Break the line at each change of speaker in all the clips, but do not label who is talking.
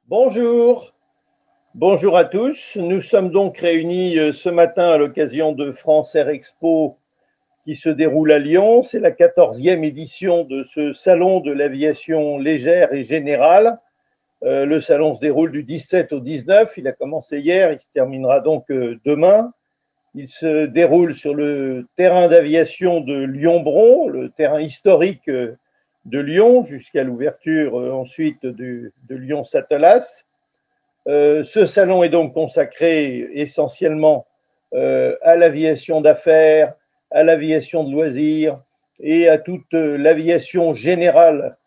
Bonjour, bonjour à tous. Nous sommes donc réunis ce matin à l'occasion de France Air Expo qui se déroule à Lyon. C'est la 14e édition de ce salon de l'aviation légère et générale. Le salon se déroule du 17 au 19. Il a commencé hier, il se terminera donc demain. Il se déroule sur le terrain d'aviation de Lyon-Bron, le terrain historique de Lyon, jusqu'à l'ouverture ensuite de Lyon-Satelas. Ce salon est donc consacré essentiellement à l'aviation d'affaires, à l'aviation de loisirs et à toute l'aviation générale,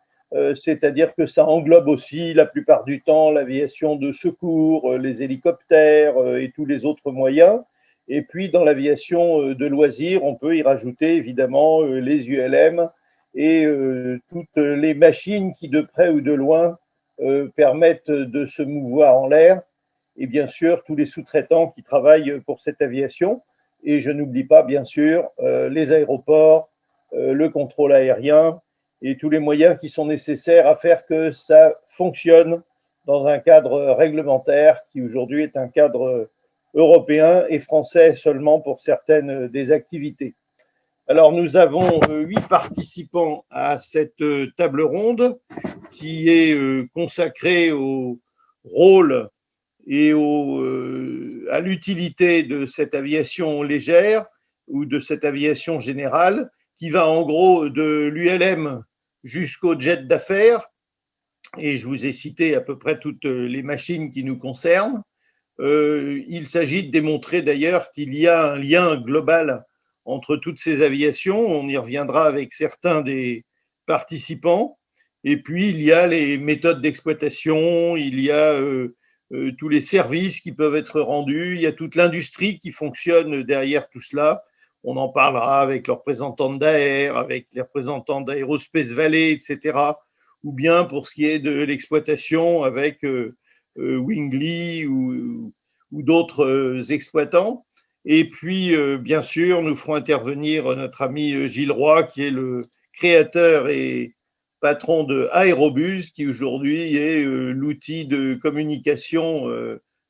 c'est-à-dire que ça englobe aussi la plupart du temps l'aviation de secours, les hélicoptères et tous les autres moyens. Et puis dans l'aviation de loisirs, on peut y rajouter évidemment les ULM et toutes les machines qui de près ou de loin permettent de se mouvoir en l'air, et bien sûr tous les sous-traitants qui travaillent pour cette aviation. Et je n'oublie pas bien sûr les aéroports, le contrôle aérien et tous les moyens qui sont nécessaires à faire que ça fonctionne dans un cadre réglementaire qui aujourd'hui est un cadre européen et français seulement pour certaines des activités. Alors, nous avons 8 participants à cette table ronde qui est consacrée au rôle et à l'utilité de cette aviation légère ou de cette aviation générale qui va en gros de l'ULM jusqu'au jet d'affaires. Et je vous ai cité à peu près toutes les machines qui nous concernent. Il s'agit de démontrer d'ailleurs qu'il y a un lien global entre toutes ces aviations. On y reviendra avec certains des participants. Et puis, il y a les méthodes d'exploitation, il y a tous les services qui peuvent être rendus, il y a toute l'industrie qui fonctionne derrière tout cela. On en parlera avec les représentants d'Aer, avec les représentants d'Aerospace Valley, etc. Ou bien pour ce qui est de l'exploitation avec Wingley ou d'autres exploitants. Et puis, bien sûr, nous ferons intervenir notre ami Gilles Roy, qui est le créateur et patron de Aérobus, qui aujourd'hui est l'outil de communication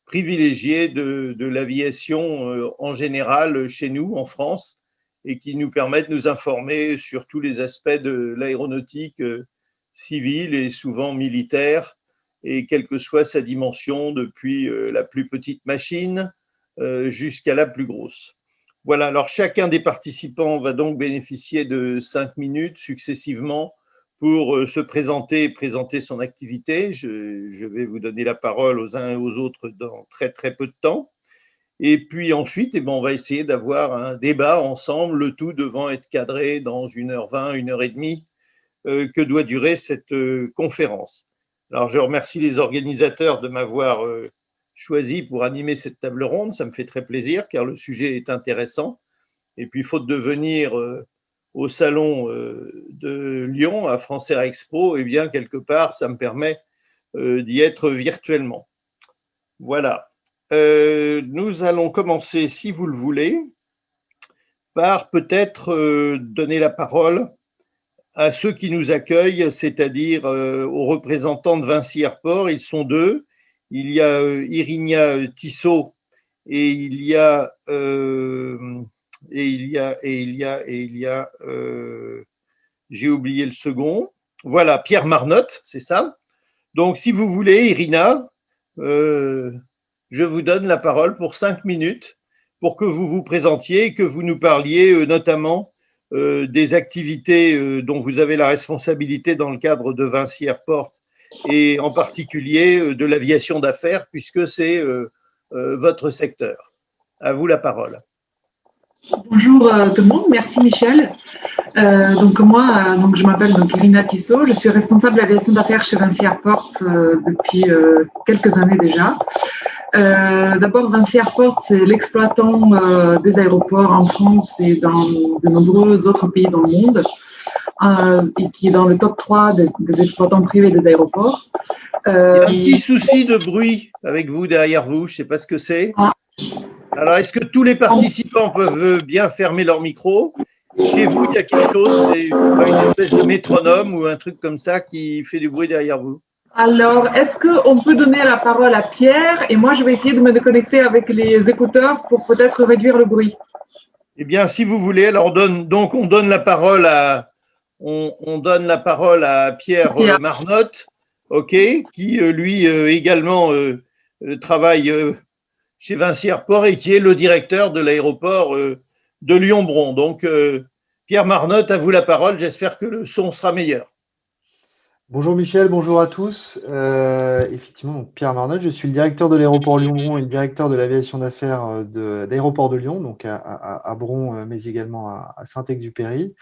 privilégié de l'aviation en général chez nous, en France, et qui nous permet de nous informer sur tous les aspects de l'aéronautique civile et souvent militaire, et quelle que soit sa dimension, depuis la plus petite machine jusqu'à la plus grosse. Voilà, alors chacun des participants va donc bénéficier de 5 minutes successivement pour se présenter et présenter son activité. Je vais vous donner la parole aux uns et aux autres dans très très peu de temps. Et puis ensuite, on va essayer d'avoir un débat ensemble, le tout devant être cadré dans 1h20, 1h30 que doit durer cette conférence. Alors je remercie les organisateurs de m'avoir choisi pour animer cette table ronde. Ça me fait très plaisir car le sujet est intéressant. Et puis, faute de venir au salon de Lyon, à France Air Expo, eh bien, quelque part, ça me permet d'y être virtuellement. Voilà. Nous allons commencer, si vous le voulez, par peut-être donner la parole à ceux qui nous accueillent, c'est-à-dire aux représentants de Vinci Airport. Ils sont deux. Il y a Irinia Tissot et il y a j'ai oublié le second. Voilà, Pierre Marnotte, c'est ça. Donc, si vous voulez, Irina, je vous donne la parole pour 5 minutes pour que vous vous présentiez et que vous nous parliez notamment des activités dont vous avez la responsabilité dans le cadre de Vinci Airport et en particulier de l'aviation d'affaires puisque c'est votre secteur. À vous la parole.
Bonjour tout le monde, merci Michel. Je m'appelle Irina Tissot, je suis responsable de l'aviation d'affaires chez Vinci Airport depuis quelques années déjà. D'abord, Vinci Airport, c'est l'exploitant des aéroports en France et dans de nombreux autres pays dans le monde, et qui est dans le top 3 des exploitants privés des aéroports.
Il y a un petit souci de bruit avec vous, derrière vous, je ne sais pas ce que c'est. Alors, est-ce que tous les participants peuvent bien fermer leur micro? Chez vous, il y a quelque chose, une espèce de métronome ou un truc comme ça qui fait du bruit derrière vous?
Alors, est-ce qu'on peut donner la parole à Pierre et moi je vais essayer de me déconnecter avec les écouteurs pour peut-être réduire le bruit.
Eh bien, si vous voulez, alors on donne la parole on donne la parole à Pierre
Pierre.
Marnotte, ok, qui lui également travaille chez Vinci Airport et qui est le directeur de l'aéroport de Lyon-Bron. Donc, Pierre Marnotte, à vous la parole. J'espère que le son sera meilleur.
Bonjour Michel, bonjour à tous. Effectivement, donc Pierre Marnotte, je suis le directeur de l'aéroport Lyon-Bron et le directeur de l'aviation d'affaires d'Aéroport de Lyon, donc à Bron, mais également à Saint-Exupéry.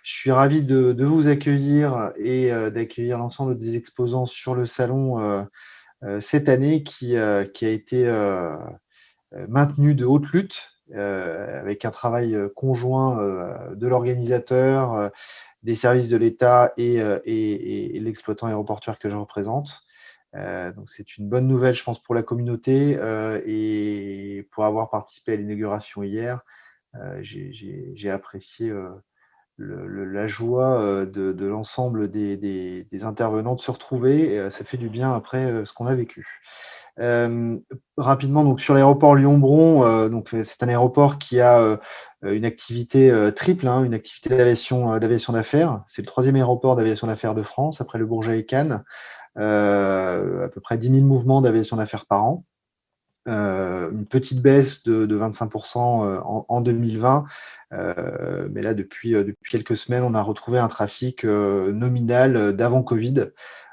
Je suis ravi de vous accueillir et d'accueillir l'ensemble des exposants sur le salon cette année qui a été maintenu de haute lutte avec un travail conjoint de l'organisateur, des services de l'État et l'exploitant aéroportuaire que je représente. Donc c'est une bonne nouvelle, je pense, pour la communauté et pour avoir participé à l'inauguration hier, j'ai apprécié la joie de l'ensemble des intervenants de se retrouver. Et, ça fait du bien après ce qu'on a vécu. Rapidement, donc sur l'aéroport Lyon-Bron, donc c'est un aéroport qui a une activité triple, hein, une activité d'aviation d'affaires. C'est le troisième aéroport d'aviation d'affaires de France, après le Bourget et Cannes. À peu près 10 000 mouvements d'aviation d'affaires par an. Une petite baisse de 25% en 2020. Mais là, depuis quelques semaines, on a retrouvé un trafic nominal d'avant Covid,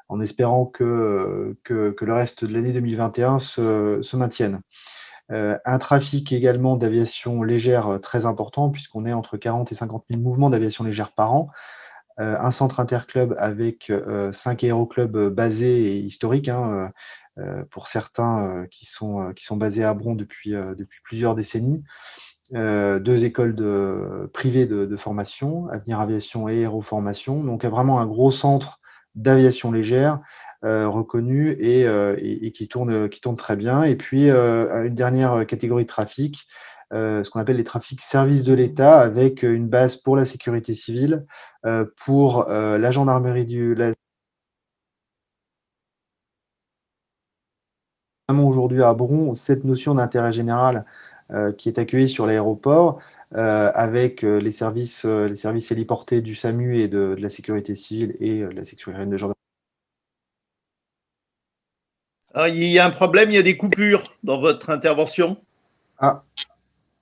en espérant que le reste de l'année 2021 se maintienne. Un trafic également d'aviation légère très important, puisqu'on est entre 40 et 50 000 mouvements d'aviation légère par an. Un centre interclub avec 5 aéroclubs basés et historiques, hein, pour certains qui sont basés à Bron depuis plusieurs décennies. 2 écoles privées de formation, Avenir Aviation et Aéroformation. Donc vraiment un gros centre d'aviation légère reconnu et qui tourne très bien. Et puis une dernière catégorie de trafic, ce qu'on appelle les trafics services de l'État, avec une base pour la sécurité civile, pour la gendarmerie aujourd'hui à Bron, cette notion d'intérêt général qui est accueillie sur l'aéroport, avec les services héliportés du SAMU et de la sécurité civile et de la section aérienne de gendarmerie.
Ah, il y a un problème, il y a des coupures dans votre intervention.
Ah.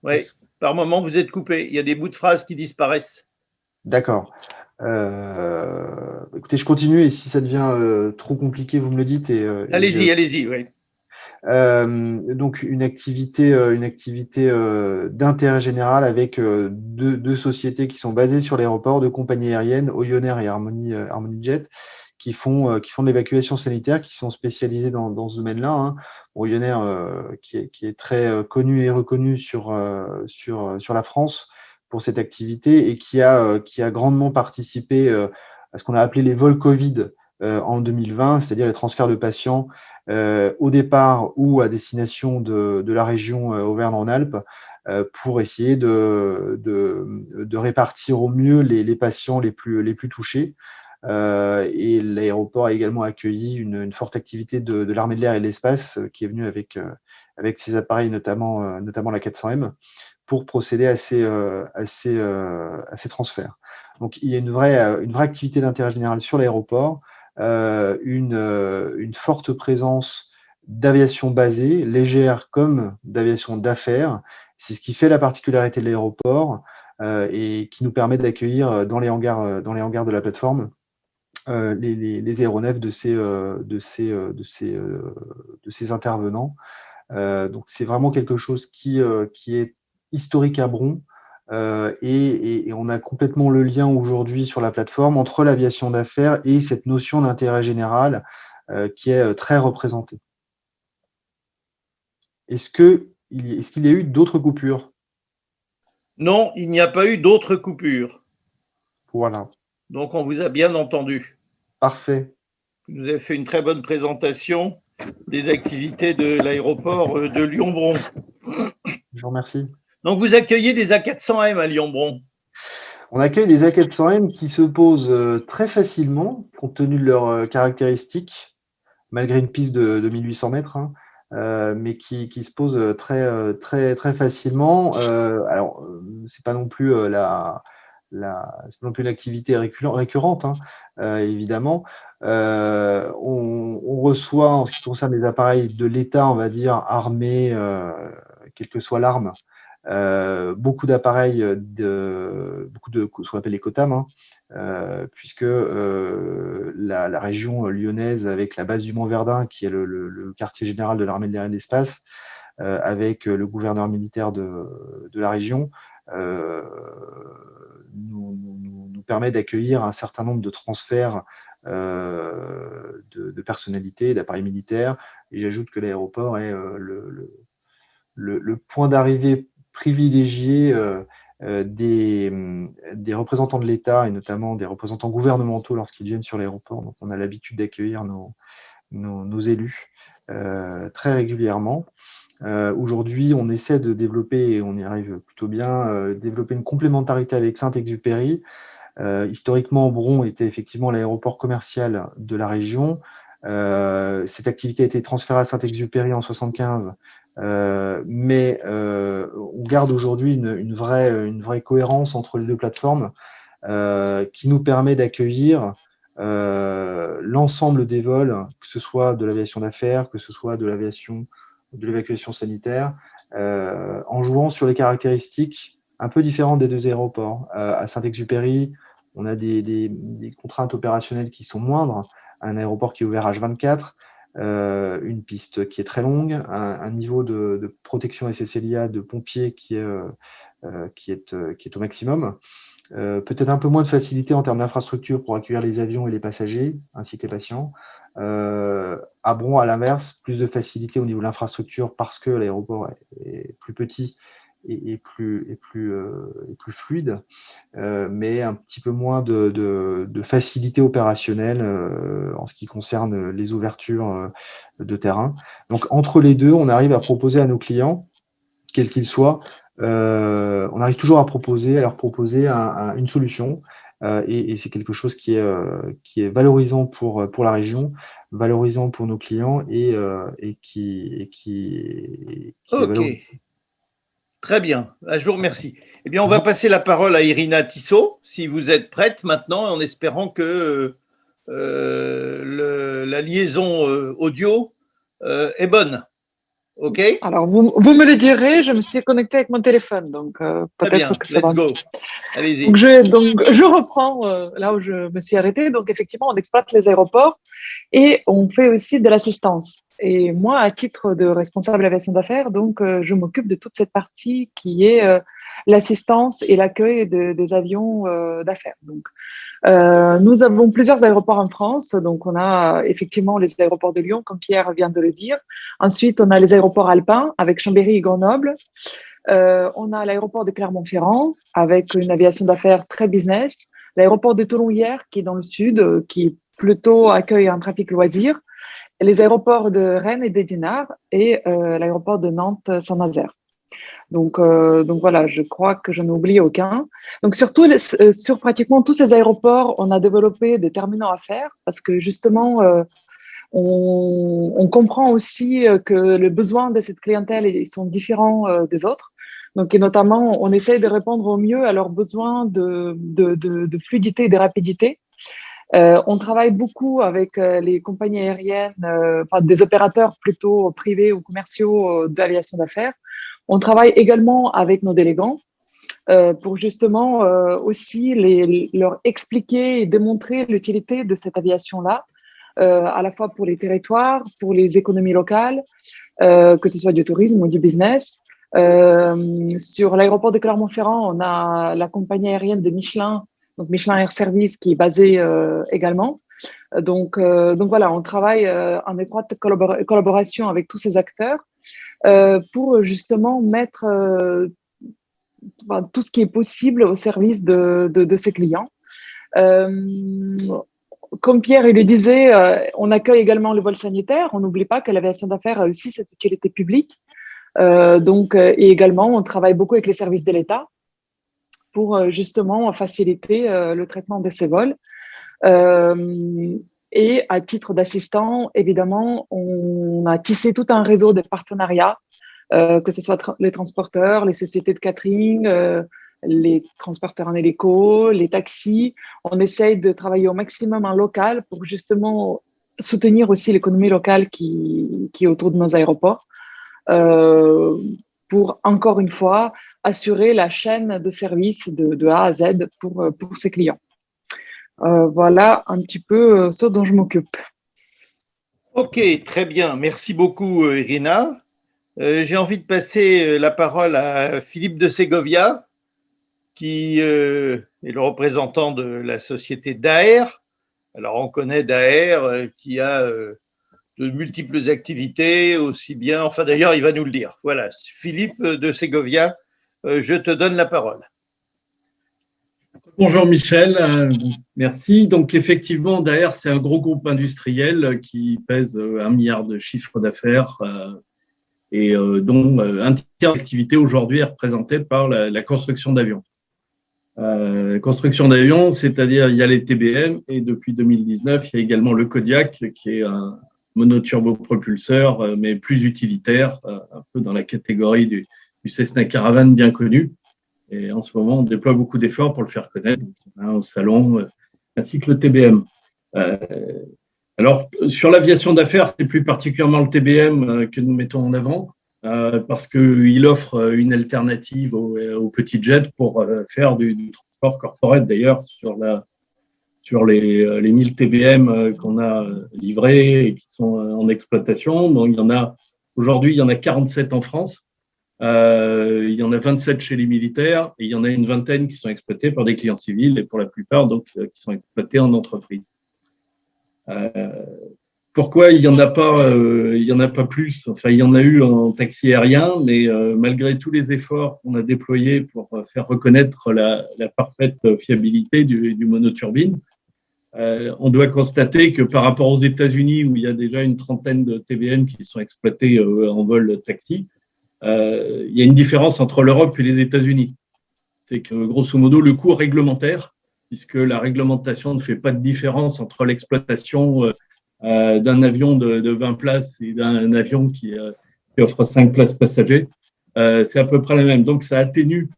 Oui, par moment vous êtes coupé. Il y a des bouts de phrases qui disparaissent.
D'accord. Écoutez, je continue et si ça devient trop compliqué, vous me le dites.
Allez-y, oui.
Donc une activité d'intérêt général avec deux sociétés qui sont basées sur l'aéroport, deux compagnies aériennes, Oyonnair et Harmony Jet, qui font de l'évacuation sanitaire, qui sont spécialisées dans ce domaine-là, hein. Oyonnair qui est très connu et reconnu sur la France pour cette activité et qui a grandement participé à ce qu'on a appelé les vols Covid en 2020, c'est-à-dire les transferts de patients au départ ou à destination de la région Auvergne-Rhône-Alpes pour essayer de répartir au mieux les patients les plus touchés. Et l'aéroport a également accueilli une forte activité de l'armée de l'air et de l'espace qui est venue avec ses appareils, notamment la 400M, pour procéder à ces transferts. Donc il y a une vraie activité d'intérêt général sur l'aéroport, une forte présence d'aviation basée, légère comme d'aviation d'affaires. C'est ce qui fait la particularité de l'aéroport et qui nous permet d'accueillir dans les hangars de la plateforme les aéronefs de ces intervenants. Donc c'est vraiment quelque chose qui est historique à Bron. Et on a complètement le lien aujourd'hui sur la plateforme entre l'aviation d'affaires et cette notion d'intérêt général qui est très représentée. Est-ce qu'il y a eu d'autres coupures?
Non, il n'y a pas eu d'autres coupures.
Voilà.
Donc on vous a bien entendu.
Parfait.
Vous avez fait une très bonne présentation des activités de l'aéroport de Lyon-Bron.
Je vous remercie.
Donc vous accueillez des A400M à Lyon-Bron.
On accueille des A400M qui se posent très facilement compte tenu de leurs caractéristiques. malgré une piste de 1800 mètres, hein, mais qui se pose très facilement. Alors, c'est pas non plus c'est pas non plus une activité récurrente, hein, évidemment. On reçoit, en ce qui concerne les appareils de l'État, on va dire armés, quelle que soit l'arme, beaucoup d'appareils, beaucoup de ce qu'on appelle les COTAM, hein, puisque la région lyonnaise, avec la base du Mont-Verdun, qui est le quartier général de l'armée de l'air et de l'espace, avec le gouverneur militaire de la région, nous permet d'accueillir un certain nombre de transferts de personnalités, d'appareils militaires. Et j'ajoute que l'aéroport est le point d'arrivée privilégié des représentants de l'État et notamment des représentants gouvernementaux lorsqu'ils viennent sur l'aéroport. Donc, on a l'habitude d'accueillir nos élus très régulièrement. Aujourd'hui, on essaie de développer, et on y arrive plutôt bien, développer une complémentarité avec Saint-Exupéry. Historiquement, Bron était effectivement l'aéroport commercial de la région. Cette activité a été transférée à Saint-Exupéry en 1975, mais on garde aujourd'hui une vraie cohérence entre les deux plateformes qui nous permet d'accueillir l'ensemble des vols, que ce soit de l'aviation d'affaires, que ce soit de l'évacuation sanitaire, en jouant sur les caractéristiques un peu différentes des deux aéroports. À Saint-Exupéry, on a des contraintes opérationnelles qui sont moindres, un aéroport qui est ouvert H24, une piste qui est très longue, un niveau de protection SSLIA de pompiers qui est au maximum. Peut-être un peu moins de facilité en termes d'infrastructure pour accueillir les avions et les passagers, ainsi que les patients. À Bron, à l'inverse, plus de facilité au niveau de l'infrastructure parce que l'aéroport est plus petit et plus fluide, mais un petit peu moins de facilité opérationnelle en ce qui concerne les ouvertures de terrain. Donc, entre les deux, on arrive à proposer à nos clients, quels qu'ils soient, on arrive toujours à leur proposer une solution. Et c'est quelque chose qui est valorisant pour la région, valorisant pour nos clients et qui est
Ok,
valorisant.
très bien. Je vous remercie. Eh bien, on va passer la parole à Irina Tissot, si vous êtes prête maintenant, en espérant que la liaison audio est bonne. OK?
Alors, vous me le direz, je me suis connectée avec mon téléphone, donc peut-être que ça va.
Let's go. Allez-y.
Donc, je reprends là où je me suis arrêtée. Donc, effectivement, on exploite les aéroports et on fait aussi de l'assistance. Et moi, à titre de responsable aviation d'affaires, donc, je m'occupe de toute cette partie qui est l'assistance et l'accueil des avions d'affaires. Donc, nous avons plusieurs aéroports en France. Donc, on a effectivement les aéroports de Lyon, comme Pierre vient de le dire. Ensuite, on a les aéroports alpins avec Chambéry et Grenoble. On a l'aéroport de Clermont-Ferrand avec une aviation d'affaires très business. L'aéroport de Toulon-Hyères qui est dans le sud, qui plutôt accueille un trafic loisir. Les aéroports de Rennes et d'Édinard et l'aéroport de Nantes-Saint-Nazaire. Donc voilà, je crois que je n'ai oublié aucun. Donc sur pratiquement tous ces aéroports, on a développé des terminaux à faire parce que justement, on comprend aussi que les besoins de cette clientèle ils sont différents des autres. Donc, et notamment, on essaye de répondre au mieux à leurs besoins de fluidité et de rapidité. On travaille beaucoup avec les compagnies aériennes, enfin des opérateurs plutôt privés ou commerciaux d'aviation d'affaires. On travaille également avec nos délégants pour justement aussi leur expliquer et démontrer l'utilité de cette aviation-là, à la fois pour les territoires, pour les économies locales, que ce soit du tourisme ou du business. Sur l'aéroport de Clermont-Ferrand, on a la compagnie aérienne de Michelin, donc Michelin Air Service, qui est basée également. Donc voilà, on travaille en étroite collaboration avec tous ces acteurs pour justement mettre tout ce qui est possible au service de ses clients. Comme Pierre il le disait, on accueille également le vol sanitaire. On n'oublie pas que l'aviation d'affaires a aussi cette utilité publique. Et également, on travaille beaucoup avec les services de l'État pour justement faciliter le traitement de ces vols. Et à titre d'assistant, évidemment, on a tissé tout un réseau de partenariats, que ce soit les transporteurs, les sociétés de catering, les transporteurs en hélico, les taxis. On essaye de travailler au maximum en local pour justement soutenir aussi l'économie locale qui est autour de nos aéroports, pour, encore une fois, assurer la chaîne de service de A à Z pour ses clients. Voilà un petit peu ce dont je m'occupe.
Ok, très bien. Merci beaucoup, Irina. J'ai envie de passer la parole à Philippe de Segovia, qui est le représentant de la société Daher. Alors, on connaît Daher qui a de multiples activités, aussi bien, enfin d'ailleurs, il va nous le dire. Voilà, Philippe de Segovia, je te donne la parole.
Bonjour Michel, merci. Donc effectivement, Daher, c'est un gros groupe industriel qui pèse 1 milliard de chiffre d'affaires et dont un tiers d'activité aujourd'hui est représenté par la construction d'avions. Construction d'avions, c'est-à-dire il y a les TBM et depuis 2019, il y a également le Kodiak qui est un monoturbopropulseur mais plus utilitaire, un peu dans la catégorie du Cessna Caravan bien connu. Et en ce moment, on déploie beaucoup d'efforts pour le faire connaître, au salon, ainsi que le TBM. Alors, sur l'aviation d'affaires, c'est plus particulièrement le TBM que nous mettons en avant, parce qu'il offre une alternative au petit jet pour faire du transport corporate. D'ailleurs, sur les 1000 TBM qu'on a livrés et qui sont en exploitation, donc aujourd'hui, il y en a 47 en France. Il y en a 27 chez les militaires et il y en a une vingtaine qui sont exploités par des clients civils et pour la plupart donc qui sont exploités en entreprise. Pourquoi il y en a pas plus? Enfin, il y en a eu en taxi aérien, mais malgré tous les efforts qu'on a déployés pour faire reconnaître la parfaite fiabilité du monoturbine, on doit constater que par rapport aux États-Unis où il y a déjà une trentaine de TBM qui sont exploités en vol taxi, il y a une différence entre l'Europe et les États-Unis. C'est que, grosso modo, le coût réglementaire, puisque la réglementation ne fait pas de différence entre l'exploitation d'un avion de 20 places et d'un avion qui offre 5 places passagers, c'est à peu près la même. Donc, ça atténue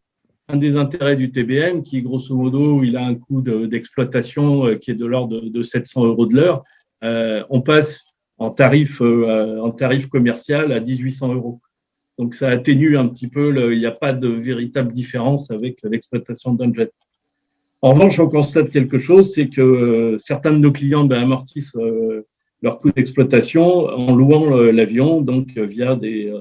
un des intérêts du TBM, qui, grosso modo, il a un coût d'exploitation qui est de l'ordre de 700 € de l'heure. On passe en tarif commercial à 1800 €. Donc, ça atténue un petit peu, il n'y a pas de véritable différence avec l'exploitation d'un jet. En revanche, on constate quelque chose, c'est que certains de nos clients amortissent leur coût d'exploitation en louant l'avion, donc via des…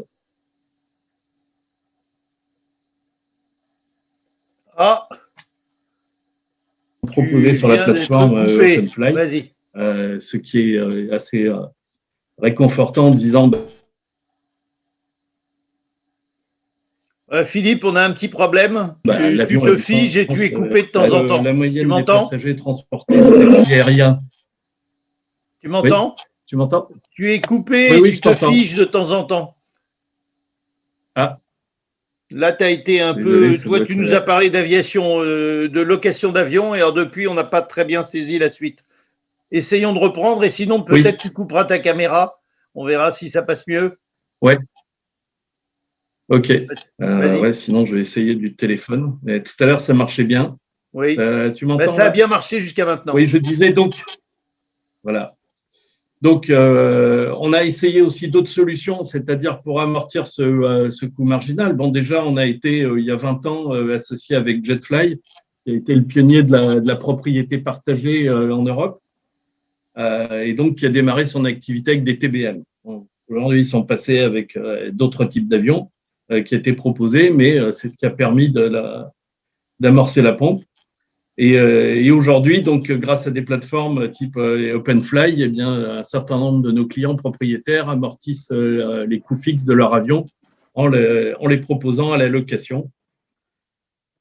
proposés sur la plateforme OpenFly, ce qui est assez réconfortant en disant…
Philippe, on a un petit problème. Tu te figes et tu es coupé de temps en temps.
La moyenne
tu m'entends?
des passagers transportés en taxi aérien.
Tu m'entends?
Oui, tu m'entends?
Tu es coupé et tu te figes de temps en temps.
Ah.
Là, tu as été un peu… Toi, tu nous as parlé d'aviation, de location d'avion, et alors depuis, on n'a pas très bien saisi la suite. Essayons de reprendre, et sinon, peut-être tu couperas ta caméra. On verra si ça passe mieux.
Ouais. Ok. Ouais, sinon, je vais essayer du téléphone. Mais tout à l'heure, ça marchait bien.
Oui.
Tu m'entends?
Ça a bien marché jusqu'à maintenant.
Oui, je disais donc. Voilà. Donc, on a essayé aussi d'autres solutions, c'est-à-dire pour amortir ce coût marginal. Bon, déjà, on a été, il y a 20 ans, associé avec Jetfly, qui a été le pionnier de la propriété partagée en Europe, et donc qui a démarré son activité avec des TBM. Bon, aujourd'hui, ils sont passés avec d'autres types d'avions qui étaient proposés, mais c'est ce qui a permis d'amorcer la pompe. Et aujourd'hui, donc, grâce à des plateformes type OpenFly, eh bien, un certain nombre de nos clients propriétaires amortissent les coûts fixes de leur avion en les proposant à la location.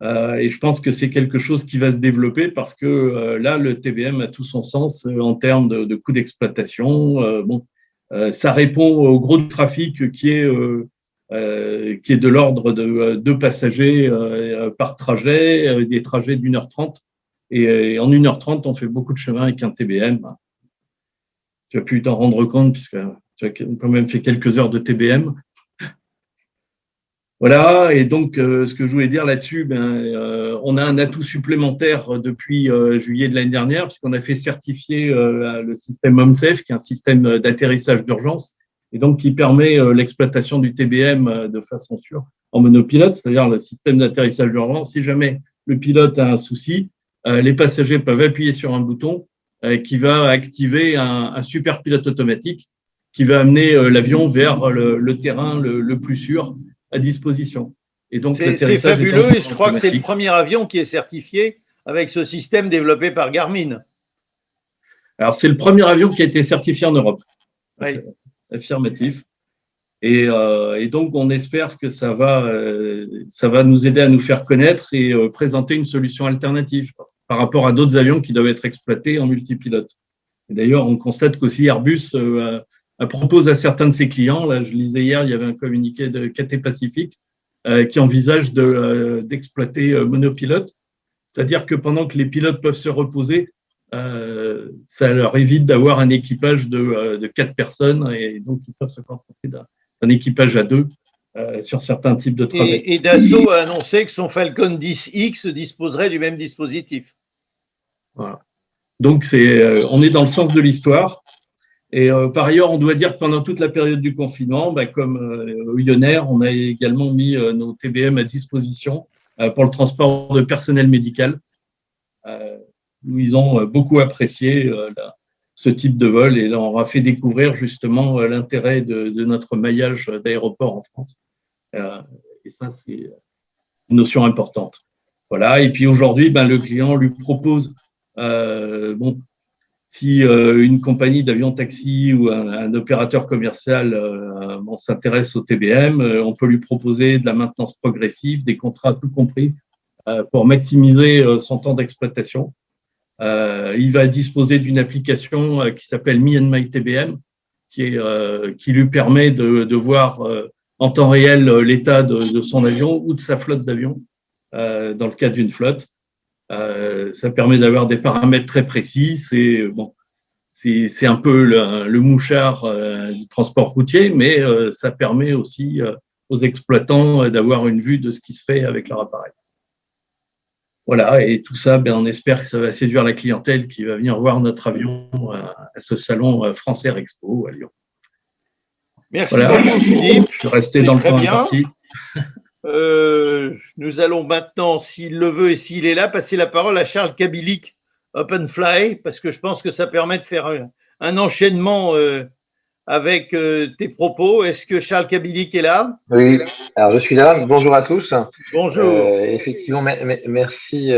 Et je pense que c'est quelque chose qui va se développer parce que là, le TBM a tout son sens en termes de coûts d'exploitation. Ça répond au gros trafic qui est de l'ordre de 2 passagers par trajet, des trajets d'1h30. Et en 1h30, on fait beaucoup de chemin avec un TBM. tu as pu t'en rendre compte puisque tu as quand même fait quelques heures de TBM. Voilà, et donc ce que je voulais dire là-dessus, on a un atout supplémentaire depuis juillet de l'année dernière, puisqu'on a fait certifier le système HomeSafe, qui est un système d'atterrissage d'urgence, et donc qui permet l'exploitation du TBM de façon sûre en monopilote, c'est-à-dire le système d'atterrissage d'urgence. Si jamais le pilote a un souci, les passagers peuvent appuyer sur un bouton qui va activer un super pilote automatique qui va amener l'avion vers le terrain le plus sûr à disposition.
Et donc, c'est fabuleux et je crois que c'est le premier avion qui est certifié avec ce système développé par Garmin.
Alors, c'est le premier avion qui a été certifié en Europe.
Oui.
Affirmatif. Et donc, on espère que ça va nous aider à nous faire connaître et présenter une solution alternative par rapport à d'autres avions qui doivent être exploités en multipilote. Et d'ailleurs, on constate qu'aussi Airbus propose à certains de ses clients, là je lisais hier, il y avait un communiqué de Cathay Pacific qui envisage d'exploiter monopilote, c'est-à-dire que pendant que les pilotes peuvent se reposer, ça leur évite d'avoir un équipage de 4 personnes et donc ils peuvent se contenter d'un équipage à 2 sur certains types de trajets.
Et Dassault a annoncé que son Falcon 10X disposerait du même dispositif.
Voilà. Donc on est dans le sens de l'histoire. Et par ailleurs, on doit dire que pendant toute la période du confinement, comme Oyonnax, on a également mis nos TBM à disposition pour le transport de personnel médical. Ils ont beaucoup apprécié ce type de vol et là, on a fait découvrir justement l'intérêt de notre maillage d'aéroports en France. Et ça, c'est une notion importante. Voilà. Et puis aujourd'hui, le client lui propose si une compagnie d'avion-taxi ou un opérateur commercial s'intéresse au TBM, on peut lui proposer de la maintenance progressive, des contrats tout compris pour maximiser son temps d'exploitation. Il va disposer d'une application qui s'appelle Me and My TBM, qui lui permet de voir en temps réel l'état de son avion ou de sa flotte d'avions dans le cas d'une flotte. Ça permet d'avoir des paramètres très précis. C'est un peu le mouchard du transport routier, mais ça permet aussi aux exploitants d'avoir une vue de ce qui se fait avec leur appareil. Voilà, et tout ça, on espère que ça va séduire la clientèle qui va venir voir notre avion à ce salon France Air Expo à Lyon.
Merci beaucoup, Philippe.
Je suis resté dans le temps imparti.
Nous allons maintenant, s'il le veut et s'il est là, passer la parole à Charles Kabilik, OpenFly, parce que je pense que ça permet de faire un enchaînement avec tes propos. Est-ce que Charles Kabilik est là?
Oui, alors je suis là. Bonjour à tous.
Bonjour.
Effectivement, merci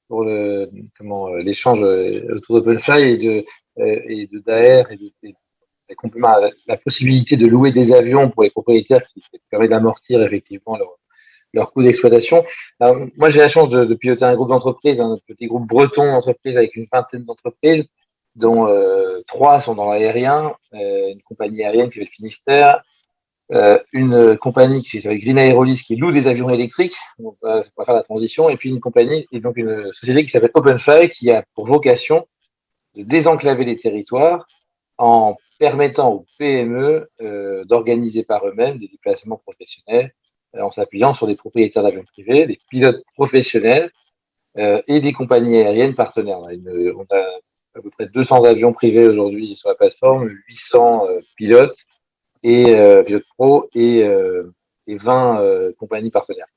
pour l'échange autour d'OpenFly et de Daher et de complément à la possibilité de louer des avions pour les propriétaires qui permet d'amortir effectivement leur coût d'exploitation. Moi, j'ai la chance de piloter un groupe d'entreprises, un petit groupe breton d'entreprises avec une vingtaine d'entreprises, dont 3 sont dans l'aérien, une compagnie aérienne qui s'appelle Finistère, une compagnie qui s'appelle Green Aerolis qui loue des avions électriques, donc ça va faire la transition, et puis une compagnie, et donc une société qui s'appelle OpenFly qui a pour vocation de désenclaver les territoires en permettant aux PME d'organiser par eux-mêmes des déplacements professionnels en s'appuyant sur des propriétaires d'avions privés, des pilotes professionnels et des compagnies aériennes partenaires. On a à peu près 200 avions privés aujourd'hui sur la plateforme, 800 pilotes et pilotes pro et 20 compagnies partenaires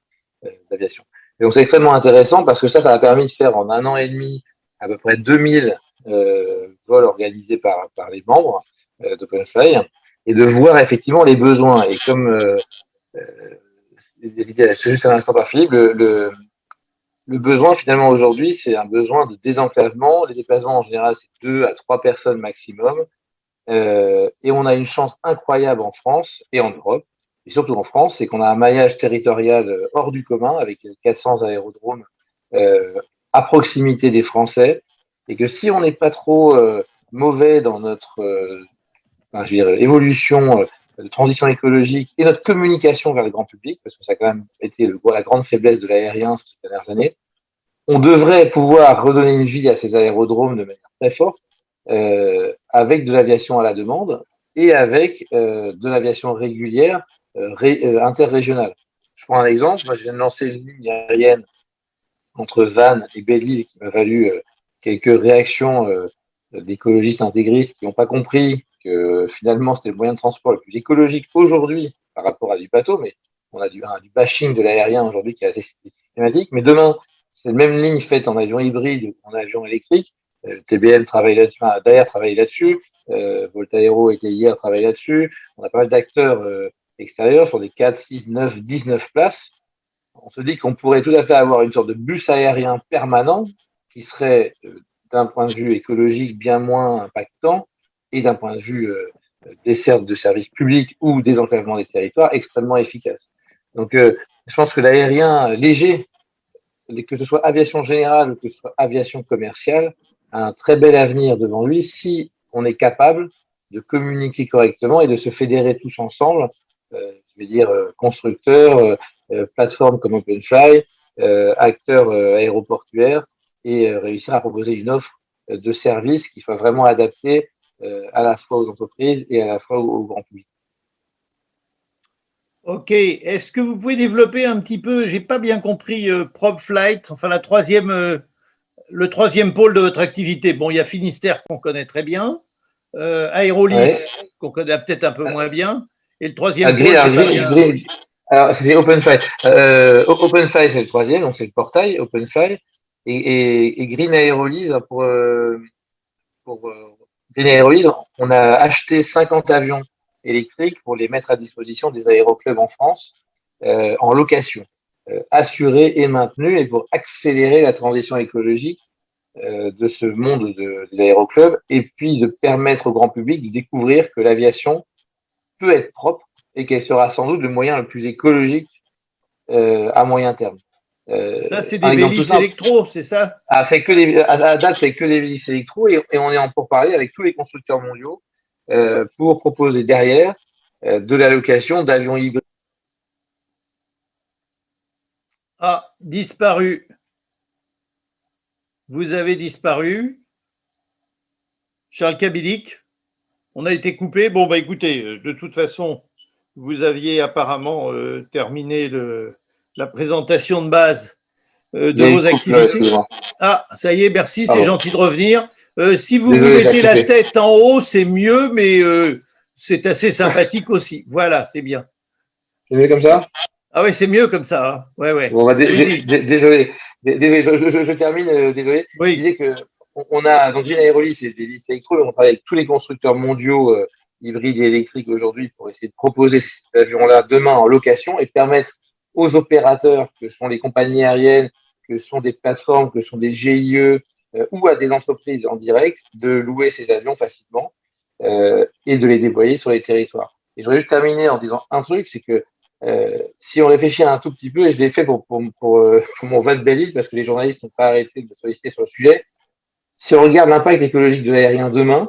d'aviation. Et donc c'est extrêmement intéressant parce que ça a permis de faire en 1 an et demi à peu près 2000 vols organisés par les membres d'OpenFly et de voir effectivement les besoins. Et comme c'est juste un instant par Philippe, le besoin finalement aujourd'hui, c'est un besoin de désenclavement. Les déplacements en général, c'est 2 à 3 personnes maximum. Et on a une chance incroyable en France et en Europe, et surtout en France, c'est qu'on a un maillage territorial hors du commun avec 400 aérodromes à proximité des Français, et que si on n'est pas trop mauvais dans notre évolution de transition écologique et notre communication vers le grand public, parce que ça a quand même été la grande faiblesse de l'aérien ces dernières années, on devrait pouvoir redonner une vie à ces aérodromes de manière très forte avec de l'aviation à la demande et avec de l'aviation régulière interrégionale. Je prends un exemple. Moi, je viens de lancer une ligne aérienne entre Vannes et Belle-Île qui m'a valu quelques réactions d'écologistes intégristes qui n'ont pas compris que finalement c'était le moyen de transport le plus écologique aujourd'hui par rapport à du bateau, mais on a du bashing de l'aérien aujourd'hui qui est assez systématique. Mais demain, c'est la même ligne faite en avion hybride ou en avion électrique. TBM travaille là-dessus, Daher travaille là-dessus, Voltaero et hier travaillent là-dessus. On a pas mal d'acteurs extérieurs sur des 4, 6, 9, 19 places. On se dit qu'on pourrait tout à fait avoir une sorte de bus aérien permanent qui serait, d'un point de vue écologique, bien moins impactant et d'un point de vue desserte de services publics ou désenclavement des territoires, extrêmement efficace. Donc, je pense que l'aérien léger, que ce soit aviation générale ou que ce soit aviation commerciale, a un très bel avenir devant lui si on est capable de communiquer correctement et de se fédérer tous ensemble, je veux dire constructeurs, plateformes comme OpenFly, acteurs aéroportuaires, et réussir à proposer une offre de services qui soit vraiment adaptée à la fois aux entreprises et à la fois au grand public.
Ok, est-ce que vous pouvez développer un petit peu, j'ai pas bien compris, PropFlight, enfin le troisième pôle de votre activité. Bon, il y a Finistère qu'on connaît très bien, Aérolis qu'on connaît peut-être un peu moins bien, et le troisième pôle, j'ai pas bien.
Alors, c'est OpenFly. OpenFly, c'est le troisième, donc c'est le portail, OpenFly. Et Green Aerolyse, pour Green Aerolyse, on a acheté 50 avions électriques pour les mettre à disposition des aéroclubs en France en location, assurés et maintenus, et pour accélérer la transition écologique de ce monde des aéroclubs, et puis de permettre au grand public de découvrir que l'aviation peut être propre et qu'elle sera sans doute le moyen le plus écologique à moyen terme.
Ça, c'est des Vélis électro, c'est ça?
À date, c'est que des Vélis électro, et on est en pourparlers avec tous les constructeurs mondiaux pour proposer derrière de la location d'avions hybrides.
Ah, disparu. Vous avez disparu. Charles Kabilic, on a été coupé. Bon, bah écoutez, de toute façon, vous aviez apparemment terminé la présentation de base de vos activités. Ah, ça y est, merci, c'est gentil de revenir. Si vous vous mettez la tête en haut, c'est mieux, mais c'est assez sympathique aussi. Voilà, c'est bien.
C'est mieux comme ça?
Ah oui, c'est mieux comme ça. Hein. Ouais, ouais.
Bon, désolé, je termine, désolé.
Oui.
Je disais que on a donc Green Aerolyse, c'est des listes électro, on travaille avec tous les constructeurs mondiaux hybrides et électriques aujourd'hui pour essayer de proposer ces avions-là demain en location et permettre aux opérateurs, que sont les compagnies aériennes, que sont des plateformes, que sont des GIE ou à des entreprises en direct, de louer ces avions facilement et de les déployer sur les territoires. Et je voudrais juste terminer en disant un truc, c'est que si on réfléchit un tout petit peu, et je l'ai fait pour mon vol de Belle-Île, parce que les journalistes n'ont pas arrêté de me solliciter sur le sujet, si on regarde l'impact écologique de l'aérien demain,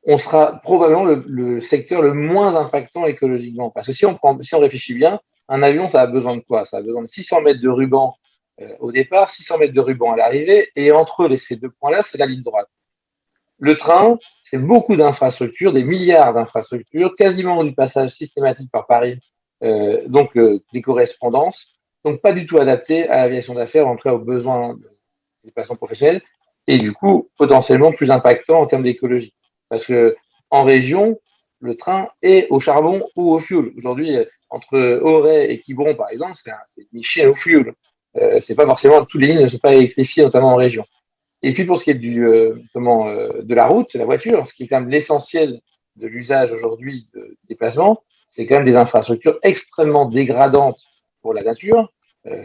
on sera probablement le secteur le moins impactant écologiquement. Parce que si on réfléchit bien, un avion, ça a besoin de quoi? Ça a besoin de 600 mètres de ruban au départ, 600 mètres de ruban à l'arrivée, et entre ces deux points-là, c'est la ligne droite. Le train, c'est beaucoup d'infrastructures, des milliards d'infrastructures, quasiment du passage systématique par Paris, donc des correspondances, donc pas du tout adapté à l'aviation d'affaires, en tout cas aux besoins des patients professionnels, et du coup potentiellement plus impactant en termes d'écologie. Parce que en région, le train est au charbon ou au fioul. Aujourd'hui, entre Auray et Quiberon, par exemple, c'est niché au fioul. C'est pas forcément, toutes les lignes ne sont pas électrifiées, notamment en région. Et puis pour ce qui est de la route, la voiture, ce qui est quand même l'essentiel de l'usage aujourd'hui de déplacement, c'est quand même des infrastructures extrêmement dégradantes pour la nature.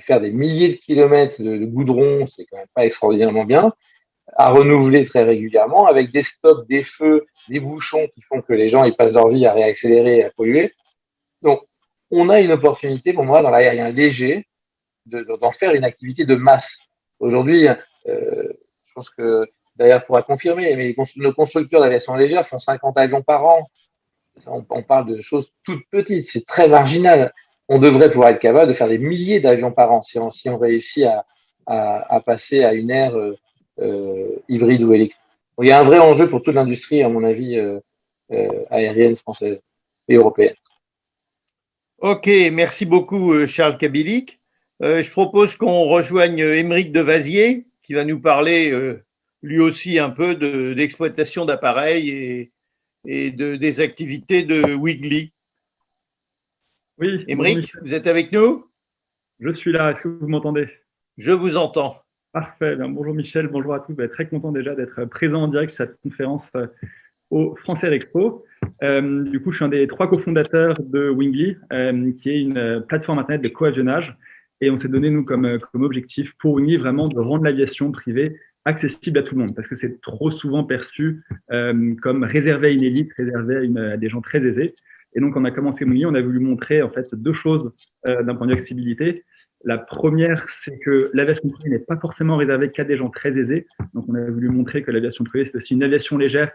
Faire des milliers de kilomètres de goudron, c'est quand même pas extraordinairement bien. À renouveler très régulièrement, avec des stops, des feux, des bouchons qui font que les gens ils passent leur vie à réaccélérer et à polluer. Donc, on a une opportunité pour moi dans l'aérien léger d'en faire une activité de masse. Aujourd'hui, je pense que d'ailleurs pourra confirmer, mais nos constructeurs d'aviation légère font 50 avions par an. On parle de choses toutes petites, c'est très marginal. On devrait pouvoir être capable de faire des milliers d'avions par an si on réussit à passer à une ère hybride ou électrique. Donc, il y a un vrai enjeu pour toute l'industrie, à mon avis, aérienne française et européenne.
Ok, merci beaucoup Charles Kabilic. Je propose qu'on rejoigne Émeric Devazier qui va nous parler lui aussi un peu d'exploitation d'appareils et des activités de Wiggly.
Oui,
Émeric, vous êtes avec nous?
je suis là. Est-ce que vous m'entendez?
Je vous entends.
Parfait. Bien, bonjour Michel, bonjour à tous. Très content déjà d'être présent en direct sur cette conférence au France Air Expo. Du coup, je suis un des 3 cofondateurs de Wingly, qui est une plateforme internet de coavionnage. Et on s'est donné, nous, comme objectif pour Wingly, vraiment de rendre l'aviation privée accessible à tout le monde, parce que c'est trop souvent perçu comme réservé à une élite, réservé à des gens très aisés. Et donc, on a commencé Wingly, on a voulu montrer en fait 2 choses d'un point de vue accessibilité. La première, c'est que l'aviation privée n'est pas forcément réservée qu'à des gens très aisés. Donc, on a voulu montrer que l'aviation privée, c'est aussi une aviation légère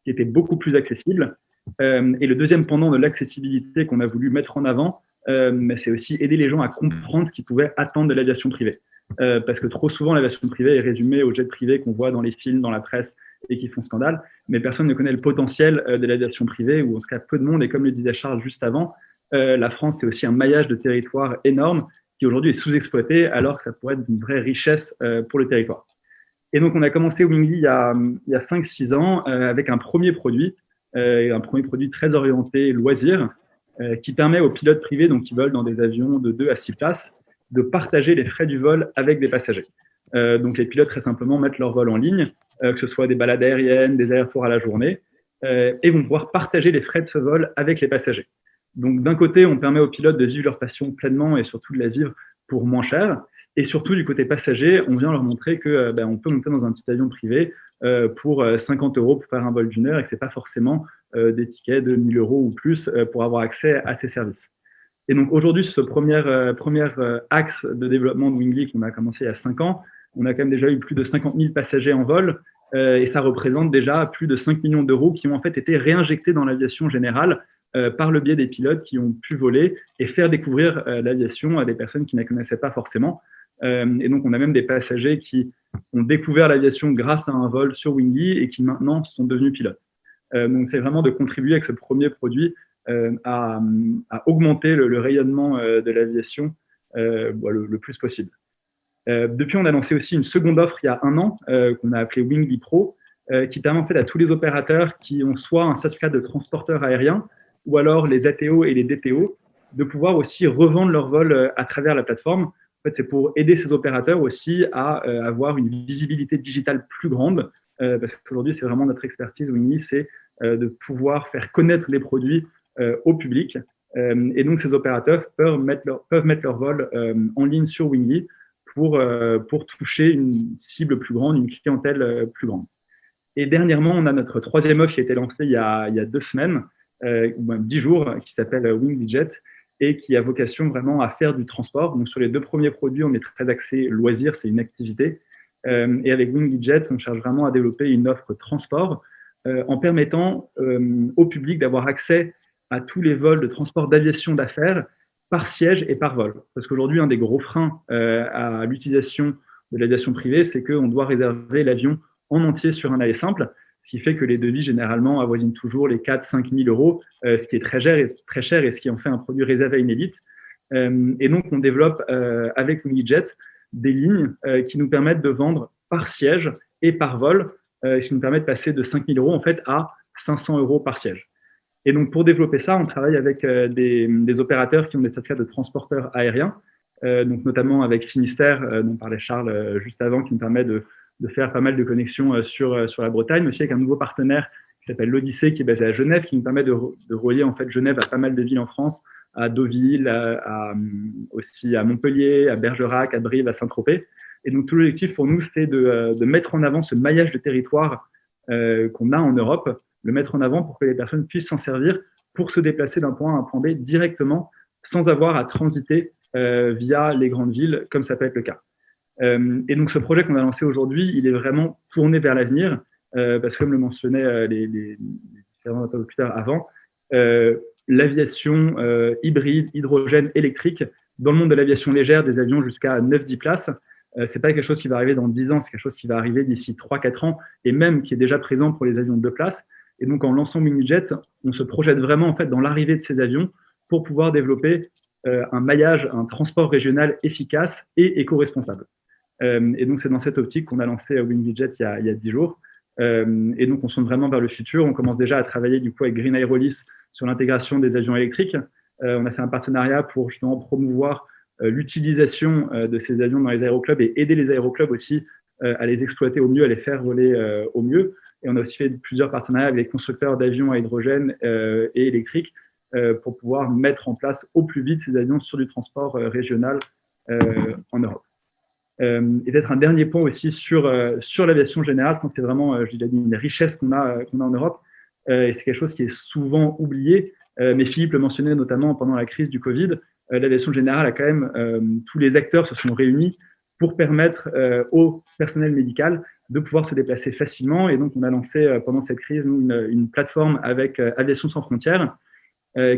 qui était beaucoup plus accessible. Et le deuxième pendant de l'accessibilité qu'on a voulu mettre en avant, c'est aussi aider les gens à comprendre ce qu'ils pouvaient attendre de l'aviation privée. Parce que trop souvent, l'aviation privée est résumée aux jets privés qu'on voit dans les films, dans la presse et qui font scandale. Mais personne ne connaît le potentiel de l'aviation privée, ou en tout cas peu de monde. Et comme le disait Charles juste avant, la France, c'est aussi un maillage de territoire énorme qui aujourd'hui est sous-exploité, alors que ça pourrait être une vraie richesse pour le territoire. Et donc, on a commencé Wingly il y a 5-6 ans avec un premier produit très orienté loisir, qui permet aux pilotes privés, donc qui volent dans des avions de 2 à 6 places, de partager les frais du vol avec des passagers. Donc, les pilotes, très simplement, mettent leur vol en ligne, que ce soit des balades aériennes, des allers-retours à la journée, et vont pouvoir partager les frais de ce vol avec les passagers. Donc, d'un côté, on permet aux pilotes de vivre leur passion pleinement et surtout de la vivre pour moins cher. Et surtout, du côté passager, on vient leur montrer que on peut monter dans un petit avion privé pour 50 € pour faire un vol d'1 heure et que ce n'est pas forcément des tickets de 1 000 € ou plus pour avoir accès à ces services. Et donc, aujourd'hui, sur ce premier axe de développement de Wingly qu'on a commencé il y a 5 ans, on a quand même déjà eu plus de 50 000 passagers en vol et ça représente déjà plus de 5 millions d'euros qui ont en fait été réinjectés dans l'aviation générale par le biais des pilotes qui ont pu voler et faire découvrir l'aviation à des personnes qui ne la connaissaient pas forcément. Et donc, on a même des passagers qui ont découvert l'aviation grâce à un vol sur Wingly et qui maintenant sont devenus pilotes. Donc, c'est vraiment de contribuer avec ce premier produit à augmenter le rayonnement de l'aviation le plus possible. Depuis, on a lancé aussi une seconde offre il y a 1 an qu'on a appelée Wingly Pro, qui permet en fait à tous les opérateurs qui ont soit un certificat de transporteur aérien ou alors les ATO et les DTO de pouvoir aussi revendre leur vol à travers la plateforme. En fait, c'est pour aider ces opérateurs aussi à avoir une visibilité digitale plus grande, parce qu'aujourd'hui, c'est vraiment notre expertise, Wingly, c'est de pouvoir faire connaître les produits au public. Et donc, ces opérateurs peuvent mettre leur vol en ligne sur Wingly pour toucher une cible plus grande, une clientèle plus grande. Et dernièrement, on a notre 3e offre qui a été lancée il y a 2 semaines, ou même 10 jours, qui s'appelle WinglyJet, et qui a vocation vraiment à faire du transport. Donc, sur les 2 premiers produits, on est très axé loisir, c'est une activité. Et avec WinglyJet, on cherche vraiment à développer une offre transport en permettant au public d'avoir accès à tous les vols de transport d'aviation d'affaires par siège et par vol. Parce qu'aujourd'hui, un des gros freins à l'utilisation de l'aviation privée, c'est qu'on doit réserver l'avion en entier sur un aller simple, ce qui fait que les devis, généralement, avoisinent toujours les 4 000 – 5 000 €, ce qui est très cher et ce qui en fait un produit réservé à une élite. Et donc, on développe avec WinglyJet des lignes qui nous permettent de vendre par siège et par vol, ce qui nous permet de passer de 5 000 € en fait, à 500 € par siège. Et donc, pour développer ça, on travaille avec des opérateurs qui ont des certificats de transporteurs aériens, donc notamment avec Finistère, dont parlait Charles juste avant, qui nous permet de faire pas mal de connexions sur la Bretagne, mais aussi avec un nouveau partenaire qui s'appelle l'Odyssée, qui est basé à Genève, qui nous permet de relier en fait Genève à pas mal de villes en France, à Deauville, aussi à Montpellier, à Bergerac, à Brive, à Saint-Tropez. Et donc, tout l'objectif pour nous, c'est de mettre en avant ce maillage de territoire qu'on a en Europe, le mettre en avant pour que les personnes puissent s'en servir pour se déplacer d'un point A à un point B directement, sans avoir à transiter via les grandes villes, comme ça peut être le cas. Et donc, ce projet qu'on a lancé aujourd'hui, il est vraiment tourné vers l'avenir, parce que comme le mentionnaient les différents interlocuteurs avant, l'aviation hybride, hydrogène, électrique, dans le monde de l'aviation légère, des avions jusqu'à 9-10 places, c'est pas quelque chose qui va arriver dans 10 ans, c'est quelque chose qui va arriver d'ici 3-4 ans, et même qui est déjà présent pour les avions de 2 places. Et donc, en lançant WingJet, on se projette vraiment en fait, dans l'arrivée de ces avions pour pouvoir développer un maillage, un transport régional efficace et éco-responsable. Et donc, c'est dans cette optique qu'on a lancé WingJet il y a 10 jours. Et donc, on se tourne vraiment vers le futur. On commence déjà à travailler du coup avec Green Aerolis sur l'intégration des avions électriques. On a fait un partenariat pour justement promouvoir l'utilisation de ces avions dans les aéroclubs et aider les aéroclubs aussi à les exploiter au mieux, à les faire voler au mieux. Et on a aussi fait plusieurs partenariats avec les constructeurs d'avions à hydrogène et électriques pour pouvoir mettre en place au plus vite ces avions sur du transport régional en Europe. Et peut-être un dernier point aussi sur l'aviation générale, je pense que c'est vraiment, je l'ai dit, une richesse qu'on a en Europe. Et c'est quelque chose qui est souvent oublié, mais Philippe le mentionnait notamment pendant la crise du Covid. L'aviation générale a quand même, tous les acteurs se sont réunis pour permettre au personnel médical de pouvoir se déplacer facilement. Et donc, on a lancé pendant cette crise une plateforme avec Aviation sans frontières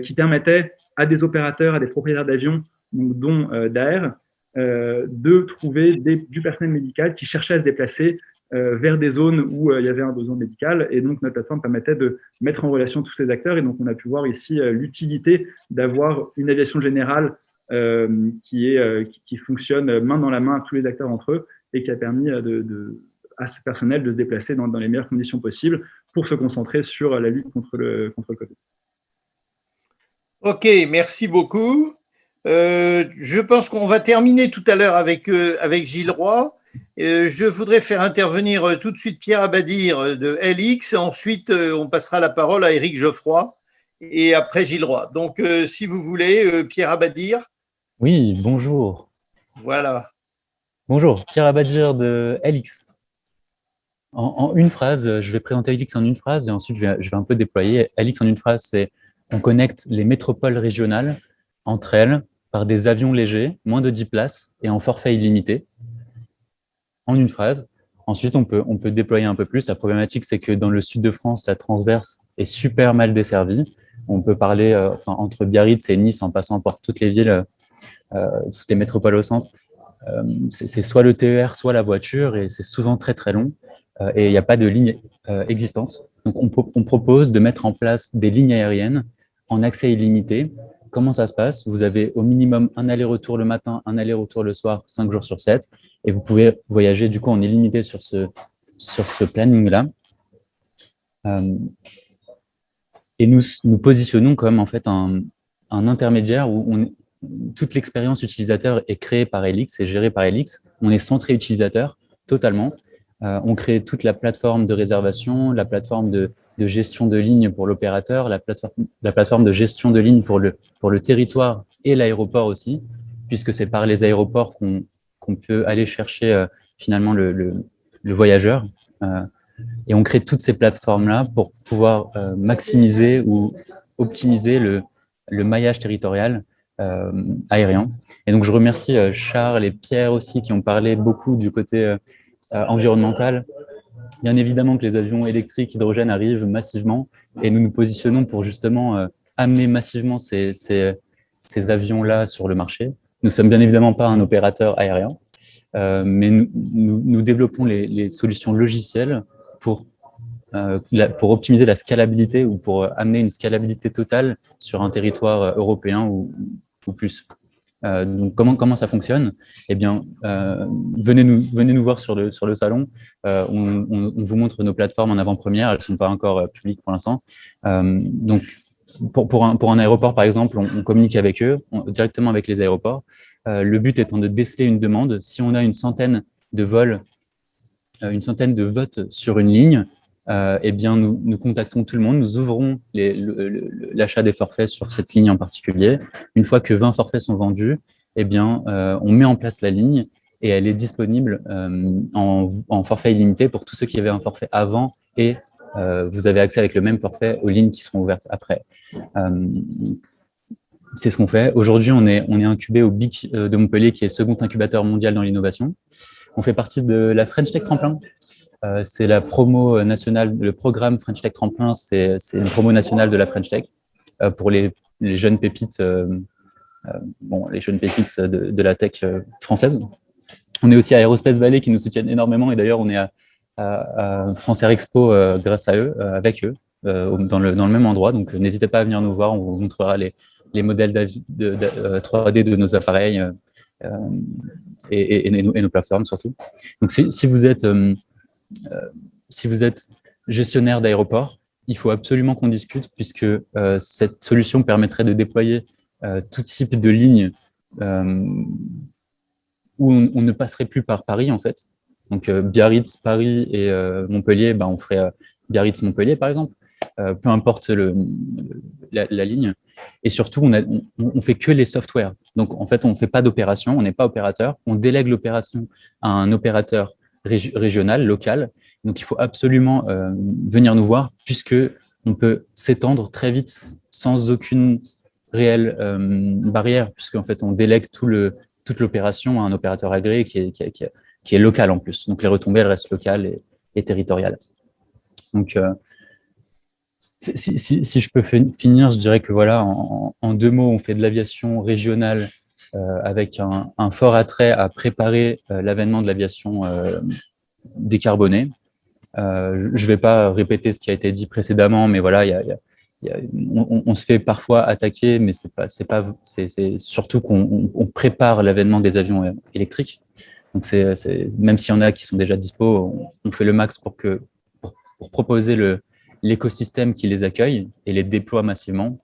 qui permettait à des opérateurs, à des propriétaires d'avions, dont Daher, de trouver du personnel médical qui cherchait à se déplacer vers des zones où il y avait un besoin médical. Et donc, notre plateforme permettait de mettre en relation tous ces acteurs. Et donc, on a pu voir ici l'utilité d'avoir une aviation générale qui fonctionne main dans la main, tous les acteurs entre eux, et qui a permis à ce personnel de se déplacer dans les meilleures conditions possibles pour se concentrer sur la lutte contre le Covid.
Ok, merci beaucoup. Je pense qu'on va terminer tout à l'heure avec Gilles Roy. Je voudrais faire intervenir tout de suite Pierre Abadir de LX. Ensuite, on passera la parole à Éric Geoffroy et après Gilles Roy. Donc, si vous voulez, Pierre Abadir.
Oui, bonjour.
Voilà.
Bonjour, Pierre Abadir de LX. En une phrase, je vais présenter LX en une phrase et ensuite je vais un peu déployer. LX en une phrase, c'est on connecte les métropoles régionales entre elles par des avions légers, moins de 10 places et en forfait illimité. En une phrase. Ensuite, on peut déployer un peu plus. La problématique, c'est que dans le sud de France, la transverse est super mal desservie. On peut parler entre Biarritz et Nice en passant par toutes les villes, toutes les métropoles au centre. C'est soit le TER, soit la voiture et c'est souvent très très long et il n'y a pas de ligne existante. Donc, on propose de mettre en place des lignes aériennes en accès illimité. Comment ça se passe? Vous avez au minimum un aller-retour le matin, un aller-retour le soir, 5 jours sur 7. Et vous pouvez voyager du coup en illimité sur ce planning-là. Et nous positionnons comme en fait un intermédiaire où toute l'expérience utilisateur est créée par LX et gérée par LX. On est centré utilisateur totalement. On crée toute la plateforme de réservation, la plateforme de gestion de ligne pour l'opérateur, la plateforme de gestion de ligne pour le territoire et l'aéroport aussi, puisque c'est par les aéroports qu'on peut aller chercher finalement le voyageur. Et on crée toutes ces plateformes-là pour pouvoir maximiser ou optimiser le maillage territorial aérien. Et donc, je remercie Charles et Pierre aussi qui ont parlé beaucoup du côté environnemental. Bien évidemment que les avions électriques hydrogène arrivent massivement et nous nous positionnons pour justement amener massivement ces avions-là sur le marché. Nous ne sommes bien évidemment pas un opérateur aérien, mais nous développons les solutions logicielles pour optimiser la scalabilité ou pour amener une scalabilité totale sur un territoire européen ou plus. Donc, comment ça fonctionne? Eh bien, venez nous voir sur le salon. On vous montre nos plateformes en avant-première. Elles ne sont pas encore publiques pour l'instant. Donc, pour un aéroport, par exemple, on communique avec eux, directement avec les aéroports. Le but étant de déceler une demande. Si on a une centaine de vols, une centaine de votes sur une ligne, eh bien, nous contactons tout le monde, nous ouvrons l'achat des forfaits sur cette ligne en particulier. Une fois que 20 forfaits sont vendus, eh bien, on met en place la ligne et elle est disponible en forfait illimité pour tous ceux qui avaient un forfait avant et vous avez accès avec le même forfait aux lignes qui seront ouvertes après. C'est ce qu'on fait. Aujourd'hui, on est incubé au BIC de Montpellier, qui est second incubateur mondial dans l'innovation. On fait partie de la French Tech Tremplin. C'est la promo nationale, le programme French Tech Tremplin, c'est une promo nationale de la French Tech pour les jeunes pépites, les jeunes pépites de la tech française. On est aussi à Aerospace Valley qui nous soutiennent énormément et d'ailleurs on est à France Air Expo grâce à eux, avec eux, dans le même endroit. Donc n'hésitez pas à venir nous voir, on vous montrera les modèles 3D de nos appareils et nos plateformes surtout. Donc si vous êtes gestionnaire d'aéroport, il faut absolument qu'on discute puisque cette solution permettrait de déployer tout type de lignes où on ne passerait plus par Paris en fait. Donc Biarritz, Paris et Montpellier, on ferait Biarritz-Montpellier par exemple, peu importe la ligne. Et surtout, on fait que les softwares. Donc en fait, on ne fait pas d'opération, on n'est pas opérateur, on délègue l'opération à un opérateur régional, local. Donc il faut absolument venir nous voir puisque on peut s'étendre très vite sans aucune réelle barrière, puisqu'en fait on délègue toute l'opération à un opérateur agréé qui est local en plus. Donc les retombées elles restent locales et territoriales. Donc si je peux finir, je dirais que voilà, en 2 mots, on fait de l'aviation régionale avec un fort attrait à préparer l'avènement de l'aviation décarbonée. Je ne vais pas répéter ce qui a été dit précédemment, mais voilà, on se fait parfois attaquer, mais c'est surtout qu'on prépare l'avènement des avions électriques. Donc même s'il y en a qui sont déjà dispo, on fait le max pour proposer l'écosystème qui les accueille et les déploie massivement.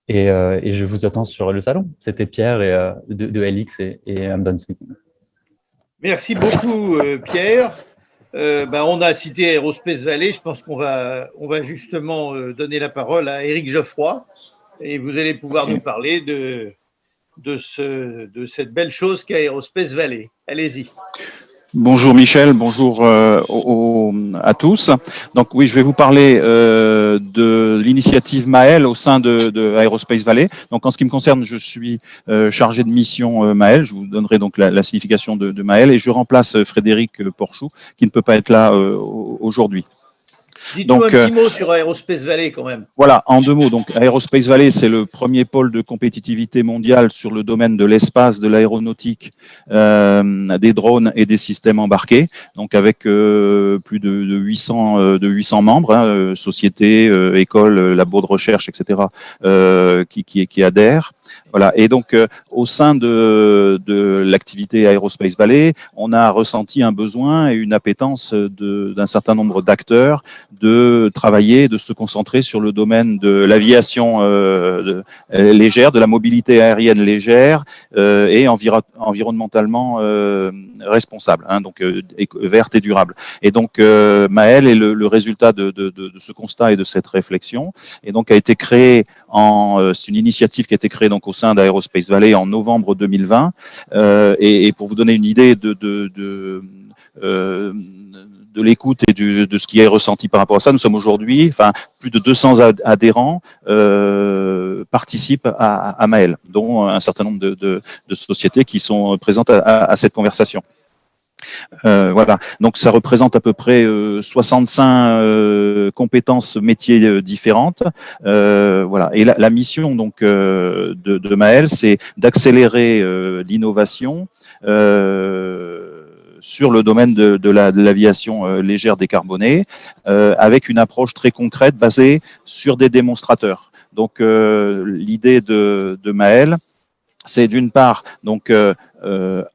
Et je vous attends sur le salon. C'était Pierre de LX et I'm done speaking.
Merci beaucoup, Pierre. On a cité Aerospace Valley. Je pense qu'on va justement donner la parole à Éric Geoffroy et vous allez pouvoir nous parler de cette belle chose qu'est Aerospace Valley. Allez-y.
Bonjour Michel, bonjour à tous. Donc oui, je vais vous parler de l'initiative Maël au sein de Aerospace Valley. Donc en ce qui me concerne, je suis chargé de mission Maël. Je vous donnerai donc la signification de Maël et je remplace Frédéric Porchou qui ne peut pas être là aujourd'hui.
Dites-nous un petit mot sur Aerospace Valley quand même.
Voilà, en 2 mots. Donc, Aerospace Valley, c'est le premier pôle de compétitivité mondiale sur le domaine de l'espace, de l'aéronautique, des drones et des systèmes embarqués. Donc, avec plus de 800 membres, sociétés, écoles, labos de recherche, etc., qui adhèrent. Voilà. Et donc, au sein de l'activité Aerospace Valley, on a ressenti un besoin et une appétence d'un certain nombre d'acteurs de travailler, de se concentrer sur le domaine de l'aviation légère, de la mobilité aérienne légère et environnementalement responsable, donc verte et durable. Et donc Maël est le résultat de ce constat et de cette réflexion, et donc a été créé c'est une initiative qui a été créée donc au sein d'Aerospace Valley en novembre 2020, et pour vous donner une idée de l'écoute et de ce qui est ressenti par rapport à ça, nous sommes aujourd'hui, plus de 200 adhérents participent à Maël, dont un certain nombre de sociétés qui sont présentes à cette conversation. Voilà, donc ça représente à peu près 65 compétences métiers différentes. Voilà, et la mission donc de Maël, c'est d'accélérer l'innovation sur le domaine de l'aviation légère décarbonée, avec une approche très concrète basée sur des démonstrateurs. Donc l'idée de Maël, c'est d'une part donc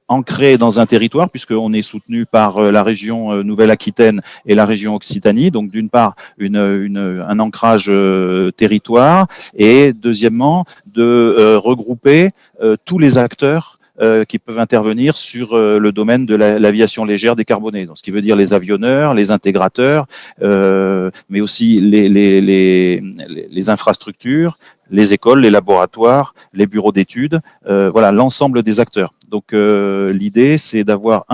ancré dans un territoire, puisqu'on est soutenu par la région Nouvelle-Aquitaine et la région Occitanie. Donc d'une part un ancrage territoire, et deuxièmement de regrouper tous les acteurs qui peuvent intervenir sur le domaine de l'aviation légère décarbonée. Donc, ce qui veut dire les avionneurs, les intégrateurs, mais aussi les infrastructures, les écoles, les laboratoires, les bureaux d'études, voilà, l'ensemble des acteurs. Donc l'idée, c'est d'avoir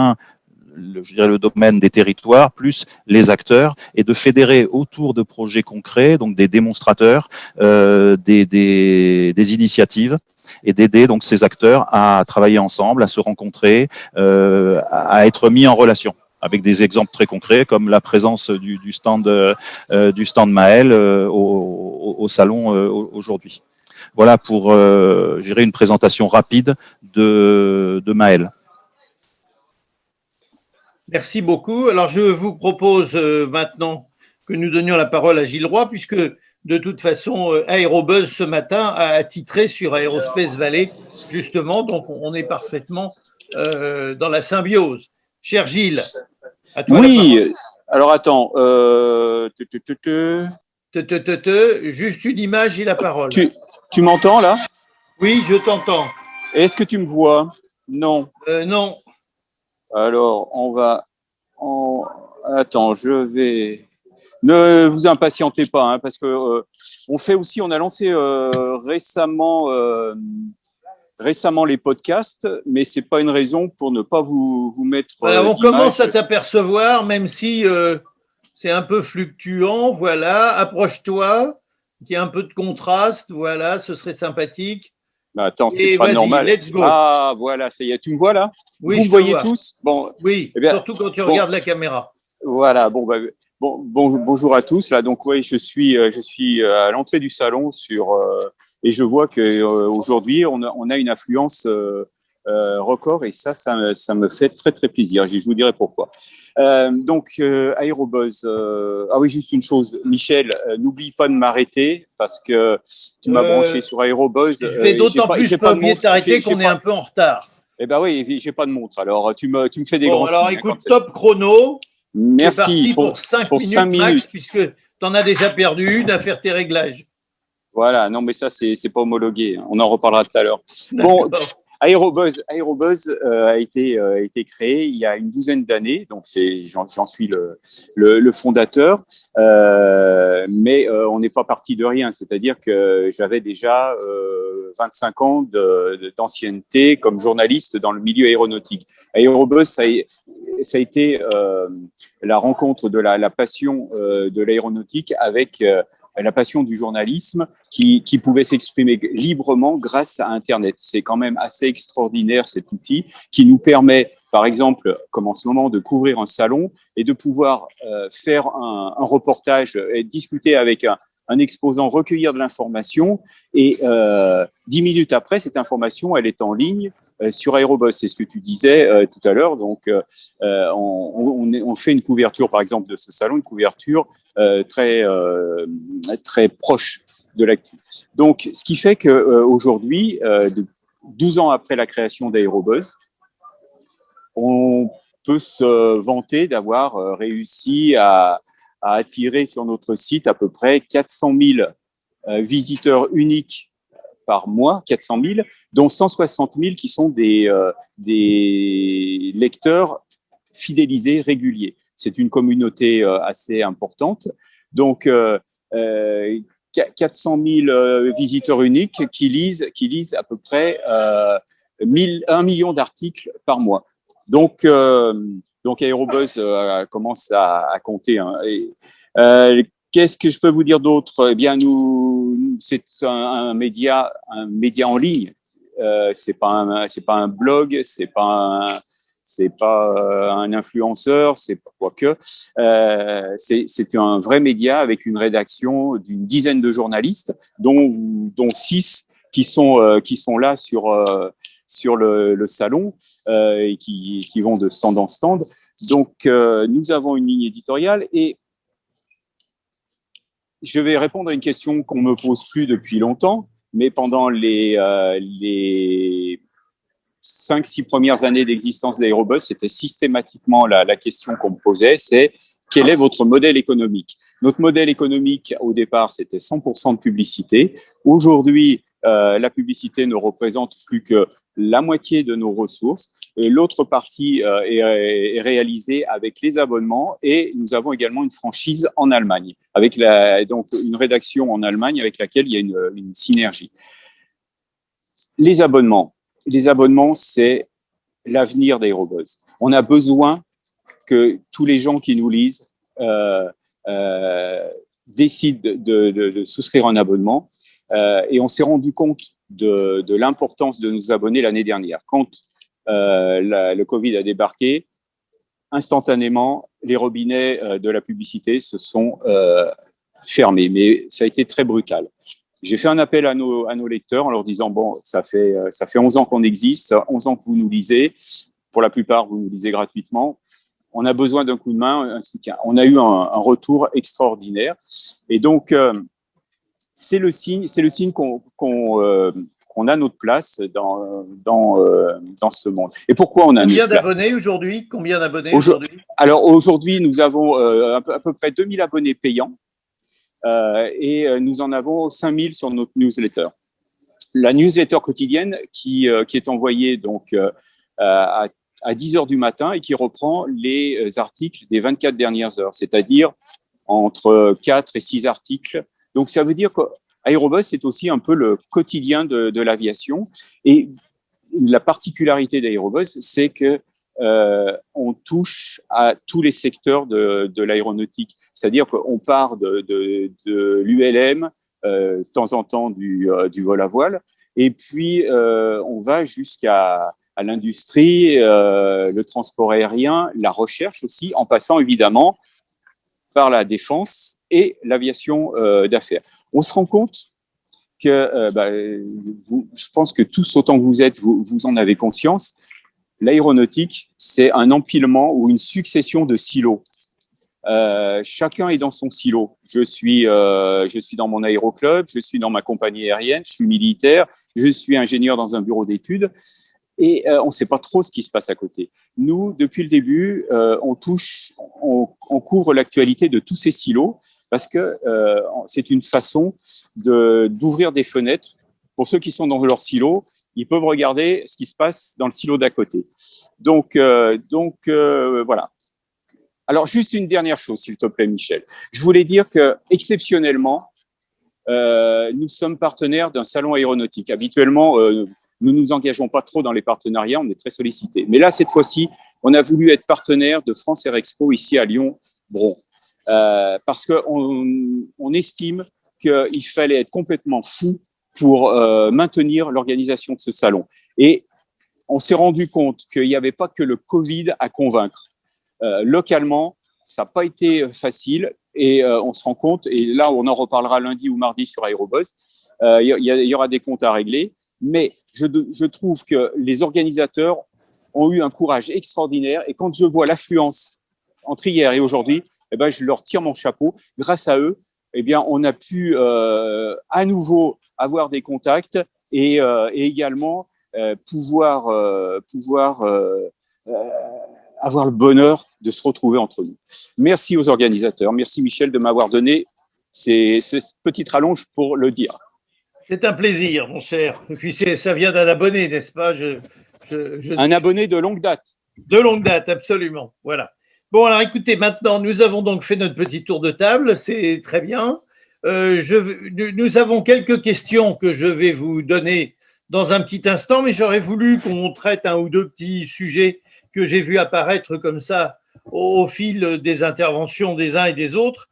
le domaine des territoires plus les acteurs, et de fédérer autour de projets concrets, donc des démonstrateurs, des initiatives, et d'aider donc ces acteurs à travailler ensemble, à se rencontrer, à être mis en relation, avec des exemples très concrets comme la présence du stand Maël au salon aujourd'hui. Voilà pour gérer une présentation rapide de Maël.
Merci beaucoup. Alors, je vous propose maintenant que nous donnions la parole à Gilles Roy, puisque de toute façon, Aérobuzz ce matin a titré sur Aerospace Valley, justement, donc on est parfaitement dans la symbiose. Cher Gilles, à toi la parole.
Oui, alors attends.
Juste une image et la parole.
Tu m'entends là?
Oui, je t'entends.
Est-ce que tu me vois? Non.
Non.
Alors, Attends, je vais. Ne vous impatientez pas, hein, parce que on a lancé récemment les podcasts, mais c'est pas une raison pour ne pas vous mettre.
Voilà, on commence à t'apercevoir, même si c'est un peu fluctuant. Voilà, approche-toi, qu'il y ait un peu de contraste. Voilà, ce serait sympathique.
Bah, attends, c'est pas normal.
Let's go.
Ah, voilà, ça y est. Tu me vois là?
Oui,
vous me voyez tous? Bon.
Oui,
eh bien,
surtout quand tu regardes la caméra.
Voilà, bonjour à tous. Là, donc oui, je suis à l'entrée du salon et je vois que aujourd'hui on a une affluence record et ça me fait très très plaisir. Je vous dirai pourquoi. Aérobuzz. Ah oui, juste une chose, Michel, n'oublie pas de m'arrêter parce que tu m'as branché sur Aérobuzz.
Je vais d'autant plus pas oublier de t'arrêter qu'on est un peu en retard.
Eh ben oui, j'ai pas de montre. Alors tu me fais des grands signes.
Alors écoute, top chrono.
Merci
pour 5 minutes max, puisque tu en as déjà perdu une à faire tes réglages.
Voilà, non mais ça c'est pas homologué. On en reparlera tout à l'heure. Bon, Aérobuzz a été créé il y a une douzaine d'années, donc j'en suis le fondateur, mais on n'est pas parti de rien, c'est-à-dire que j'avais déjà 25 ans d'ancienneté comme journaliste dans le milieu aéronautique. Aérobuzz, ça a été la rencontre de la passion de l'aéronautique avec la passion du journalisme qui pouvait s'exprimer librement grâce à Internet. C'est quand même assez extraordinaire cet outil qui nous permet, par exemple, comme en ce moment, de couvrir un salon et de pouvoir faire un reportage et discuter avec un exposant, recueillir de l'information et 10 minutes après, cette information, elle est en ligne sur Aérobuzz. C'est ce que tu disais tout à l'heure. Donc, on fait une couverture, par exemple, de ce salon, une couverture très proche de l'actu. Donc, ce qui fait qu'aujourd'hui, 12 ans après la création d'Aérobuzz, on peut se vanter d'avoir réussi à attirer sur notre site à peu près 400 000 visiteurs uniques par mois, 400 000, dont 160 000 qui sont des lecteurs fidélisés réguliers. C'est une communauté assez importante. Donc, 400 000 visiteurs uniques qui lisent à peu près 1 million d'articles par mois. Donc Aérobuzz commence à compter. Hein. Qu'est-ce que je peux vous dire d'autre? Eh bien, c'est un média en ligne. C'est pas un blog, c'est pas un influenceur, c'est pas quoique. C'est un vrai média avec une rédaction d'une dizaine de journalistes, dont 6 qui sont là sur le salon et qui vont de stand en stand. Donc, nous avons une ligne éditoriale et je vais répondre à une question qu'on me pose plus depuis longtemps, mais pendant les 5-6 premières années d'existence d'Aérobuzz, c'était systématiquement la question qu'on me posait, c'est quel est votre modèle économique? Notre modèle économique, au départ, c'était 100% de publicité. Aujourd'hui, la publicité ne représente plus que la moitié de nos ressources. Et l'autre partie est réalisée avec les abonnements et nous avons également une franchise en Allemagne, avec donc une rédaction en Allemagne avec laquelle il y a une synergie. Les abonnements, c'est l'avenir d'Aérobuzz. On a besoin que tous les gens qui nous lisent décident de souscrire un abonnement et on s'est rendu compte de l'importance de nous abonner l'année dernière. Quand le Covid a débarqué, instantanément, les robinets de la publicité se sont fermés, mais ça a été très brutal. J'ai fait un appel à nos lecteurs en leur disant, bon, ça fait 11 ans qu'on existe, 11 ans que vous nous lisez, pour la plupart, vous nous lisez gratuitement. on a besoin d'un coup de main, un soutien. On a eu un retour extraordinaire. Et donc, c'est le signe qu'on a notre place dans ce monde. Et pourquoi on a
Combien
notre place
d'abonnés aujourd'hui? Combien d'abonnés aujourd'hui?
Alors, aujourd'hui, nous avons à peu près 2000 abonnés payants et nous en avons 5000 sur notre newsletter. La newsletter quotidienne qui est envoyée donc à 10 heures du matin et qui reprend les articles des 24 dernières heures, c'est-à-dire entre 4 et 6 articles. Donc, ça veut dire qu'Aérobuzz, c'est aussi un peu le quotidien de l'aviation. Et la particularité d'Aérobuzz, c'est que on touche à tous les secteurs de l'aéronautique. C'est-à-dire qu'on part de l'ULM, de temps en temps du vol à voile, et puis on va jusqu'à l'industrie, le transport aérien, la recherche aussi, en passant évidemment par la défense et l'aviation d'affaires. On se rend compte que, je pense que tous autant que vous êtes, vous en avez conscience, l'aéronautique, c'est un empilement ou une succession de silos. Chacun est dans son silo. Je suis dans mon aéroclub, je suis dans ma compagnie aérienne, je suis militaire, je suis ingénieur dans un bureau d'études et on ne sait pas trop ce qui se passe à côté. Nous, depuis le début, on couvre l'actualité de tous ces silos parce que c'est une façon d'ouvrir des fenêtres. Pour ceux qui sont dans leur silo, ils peuvent regarder ce qui se passe dans le silo d'à côté. Donc voilà. Alors, juste une dernière chose, s'il te plaît, Michel. Je voulais dire que, exceptionnellement, nous sommes partenaires d'un salon aéronautique. Habituellement, nous nous engageons pas trop dans les partenariats, on est très sollicités. Mais là, cette fois-ci, on a voulu être partenaire de France Air Expo ici à Lyon-Bron. Parce qu'on estime qu'il fallait être complètement fou pour maintenir l'organisation de ce salon. Et on s'est rendu compte qu'il n'y avait pas que le Covid à convaincre. Localement, ça n'a pas été facile et on se rend compte, et là on en reparlera lundi ou mardi sur Aérobuzz, il y aura des comptes à régler, mais je trouve que les organisateurs ont eu un courage extraordinaire et quand je vois l'affluence entre hier et aujourd'hui, eh ben, je leur tire mon chapeau. Grâce à eux, eh bien, on a pu à nouveau avoir des contacts et également pouvoir avoir le bonheur de se retrouver entre nous. Merci aux organisateurs. Merci Michel de m'avoir donné ce petit rallonge pour le dire.
C'est un plaisir, mon cher. Et puis ça vient d'un abonné, n'est-ce pas?
Un abonné de longue date.
De longue date, absolument. Voilà. Bon, alors écoutez, maintenant, nous avons donc fait notre petit tour de table. C'est très bien. Nous avons quelques questions que je vais vous donner dans un petit instant, mais j'aurais voulu qu'on traite un ou deux petits sujets que j'ai vu apparaître comme ça au fil des interventions des uns et des autres.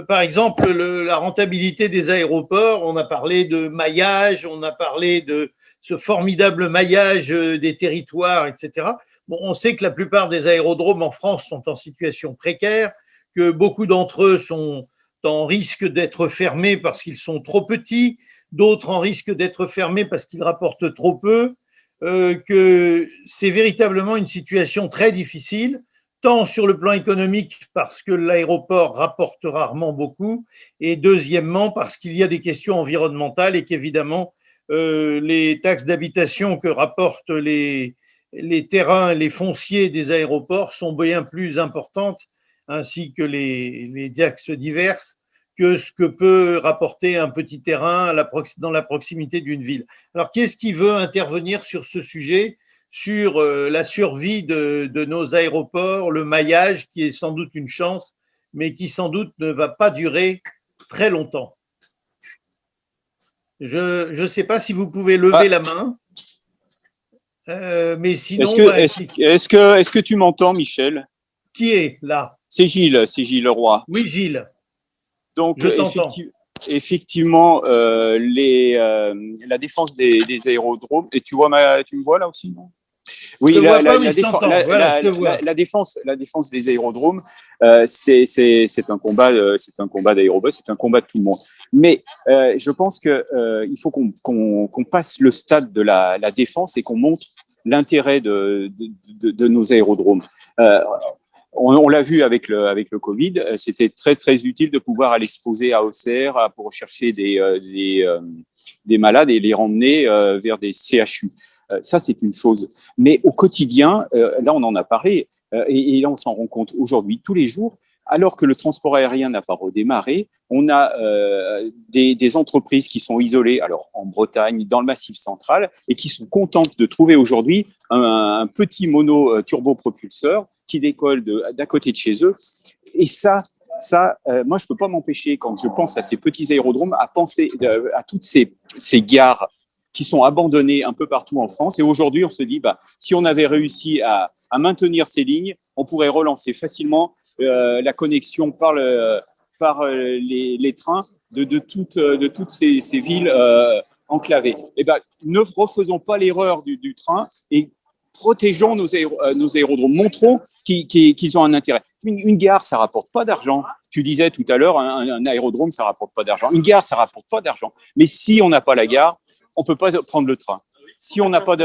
Par exemple, la rentabilité des aéroports, on a parlé de maillage, on a parlé de ce formidable maillage des territoires, etc. Bon, on sait que la plupart des aérodromes en France sont en situation précaire, que beaucoup d'entre eux sont en risque d'être fermés parce qu'ils sont trop petits, d'autres en risque d'être fermés parce qu'ils rapportent trop peu, que c'est véritablement une situation très difficile, tant sur le plan économique parce que l'aéroport rapporte rarement beaucoup, et deuxièmement parce qu'il y a des questions environnementales et qu'évidemment les taxes d'habitation que rapportent les terrains, les fonciers des aéroports sont bien plus importantes, ainsi que les taxes diverses, que ce que peut rapporter un petit terrain dans la proximité d'une ville. Alors, qui est-ce qui veut intervenir sur ce sujet, sur la survie de nos aéroports, le maillage, qui est sans doute une chance, mais qui sans doute ne va pas durer très longtemps? Je ne sais pas si vous pouvez lever la main, mais sinon…
Est-ce que tu m'entends, Michel?
Qui est là?
C'est Gilles Leroy.
Oui, Gilles.
Donc, effectivement, la défense des aérodromes, et tu me vois là aussi, non? Oui, la défense des aérodromes, c'est un combat d'Aérobuzz, c'est un combat de tout le monde. Mais je pense que il faut qu'on passe le stade de la défense et qu'on montre l'intérêt de nos aérodromes. On l'a vu avec le Covid, c'était très très utile de pouvoir aller se poser à Auxerre pour chercher des malades et les ramener vers des CHU. Ça, c'est une chose. Mais au quotidien, là, on en a parlé, et là, on s'en rend compte aujourd'hui, tous les jours, alors que le transport aérien n'a pas redémarré, on a des entreprises qui sont isolées, alors en Bretagne, dans le Massif central, et qui sont contentes de trouver aujourd'hui un petit mono turbopropulseur qui décolle d'à côté de chez eux. Et ça, moi, je peux pas m'empêcher, quand je pense à ces petits aérodromes, à penser à toutes ces gares qui sont abandonnées un peu partout en France. Et aujourd'hui, on se dit, si on avait réussi à maintenir ces lignes, on pourrait relancer facilement la connexion par les trains de toutes ces villes enclavées. Et ne refaisons pas l'erreur du train et protégeons nos aérodromes. Montrons qu'ils ont un intérêt. Une gare, ça rapporte pas d'argent. Tu disais tout à l'heure, un aérodrome, ça rapporte pas d'argent. Une gare, ça rapporte pas d'argent. Mais si on n'a pas la gare, on peut pas prendre le train. Si on n'a pas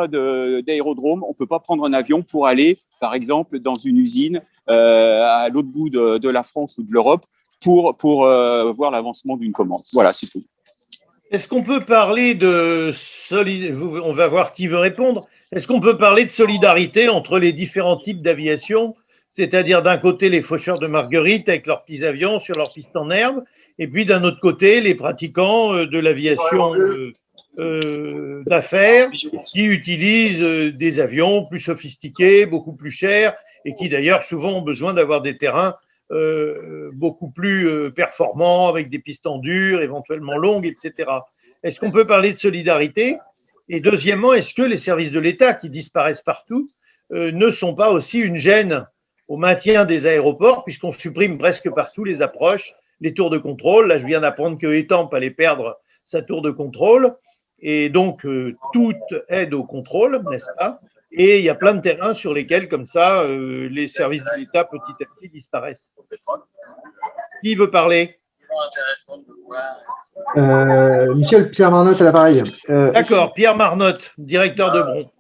d'aérodrome, on peut pas prendre un avion pour aller, par exemple, dans une usine à l'autre bout de la France ou de l'Europe pour voir l'avancement d'une commande. Voilà, c'est tout.
Est-ce qu'on peut parler de solidarité? On va voir qui veut répondre. Est-ce qu'on peut parler de solidarité entre les différents types d'aviation, c'est-à-dire d'un côté les faucheurs de marguerite avec leurs petits avions sur leurs pistes en herbe, et puis d'un autre côté les pratiquants de l'aviation d'affaires qui utilisent des avions plus sophistiqués, beaucoup plus chers, et qui d'ailleurs souvent ont besoin d'avoir des terrains beaucoup plus performants, avec des pistes en dur, éventuellement longues, etc. Est-ce qu'on peut parler de solidarité? Et deuxièmement, est-ce que les services de l'État qui disparaissent partout ne sont pas aussi une gêne au maintien des aéroports, puisqu'on supprime presque partout les approches, les tours de contrôle? Là, je viens d'apprendre que Étampes allait perdre sa tour de contrôle, et donc toute aide au contrôle, n'est-ce pas? Et il y a plein de terrains sur lesquels, comme ça, les services de l'État, petit à petit, disparaissent. Qui veut parler?
Michel, Pierre Marnotte à l'appareil.
D'accord, Pierre Marnotte, directeur de Bron.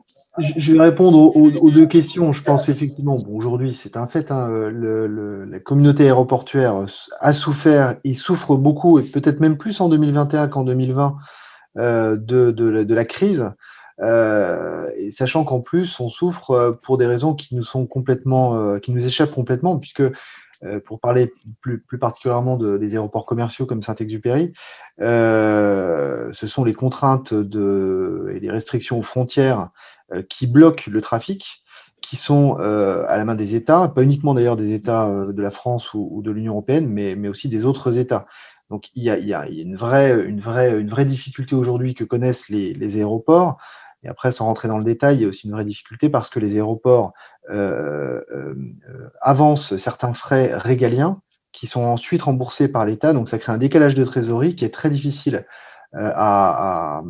Je vais répondre aux deux questions. Je pense effectivement, aujourd'hui, c'est un fait, la communauté aéroportuaire a souffert et souffre beaucoup, et peut-être même plus en 2021 qu'en 2020, de la crise. Et sachant qu'en plus, on souffre pour des raisons qui nous échappent complètement, puisque pour parler plus particulièrement des aéroports commerciaux comme Saint-Exupéry, ce sont les contraintes et les restrictions aux frontières qui bloquent le trafic, qui sont à la main des États, pas uniquement d'ailleurs des États de la France ou de l'Union européenne, mais aussi des autres États. Donc il y a une vraie difficulté aujourd'hui que connaissent les aéroports. Et après, sans rentrer dans le détail, il y a aussi une vraie difficulté parce que les aéroports avancent certains frais régaliens qui sont ensuite remboursés par l'État. Donc ça crée un décalage de trésorerie qui est très difficile à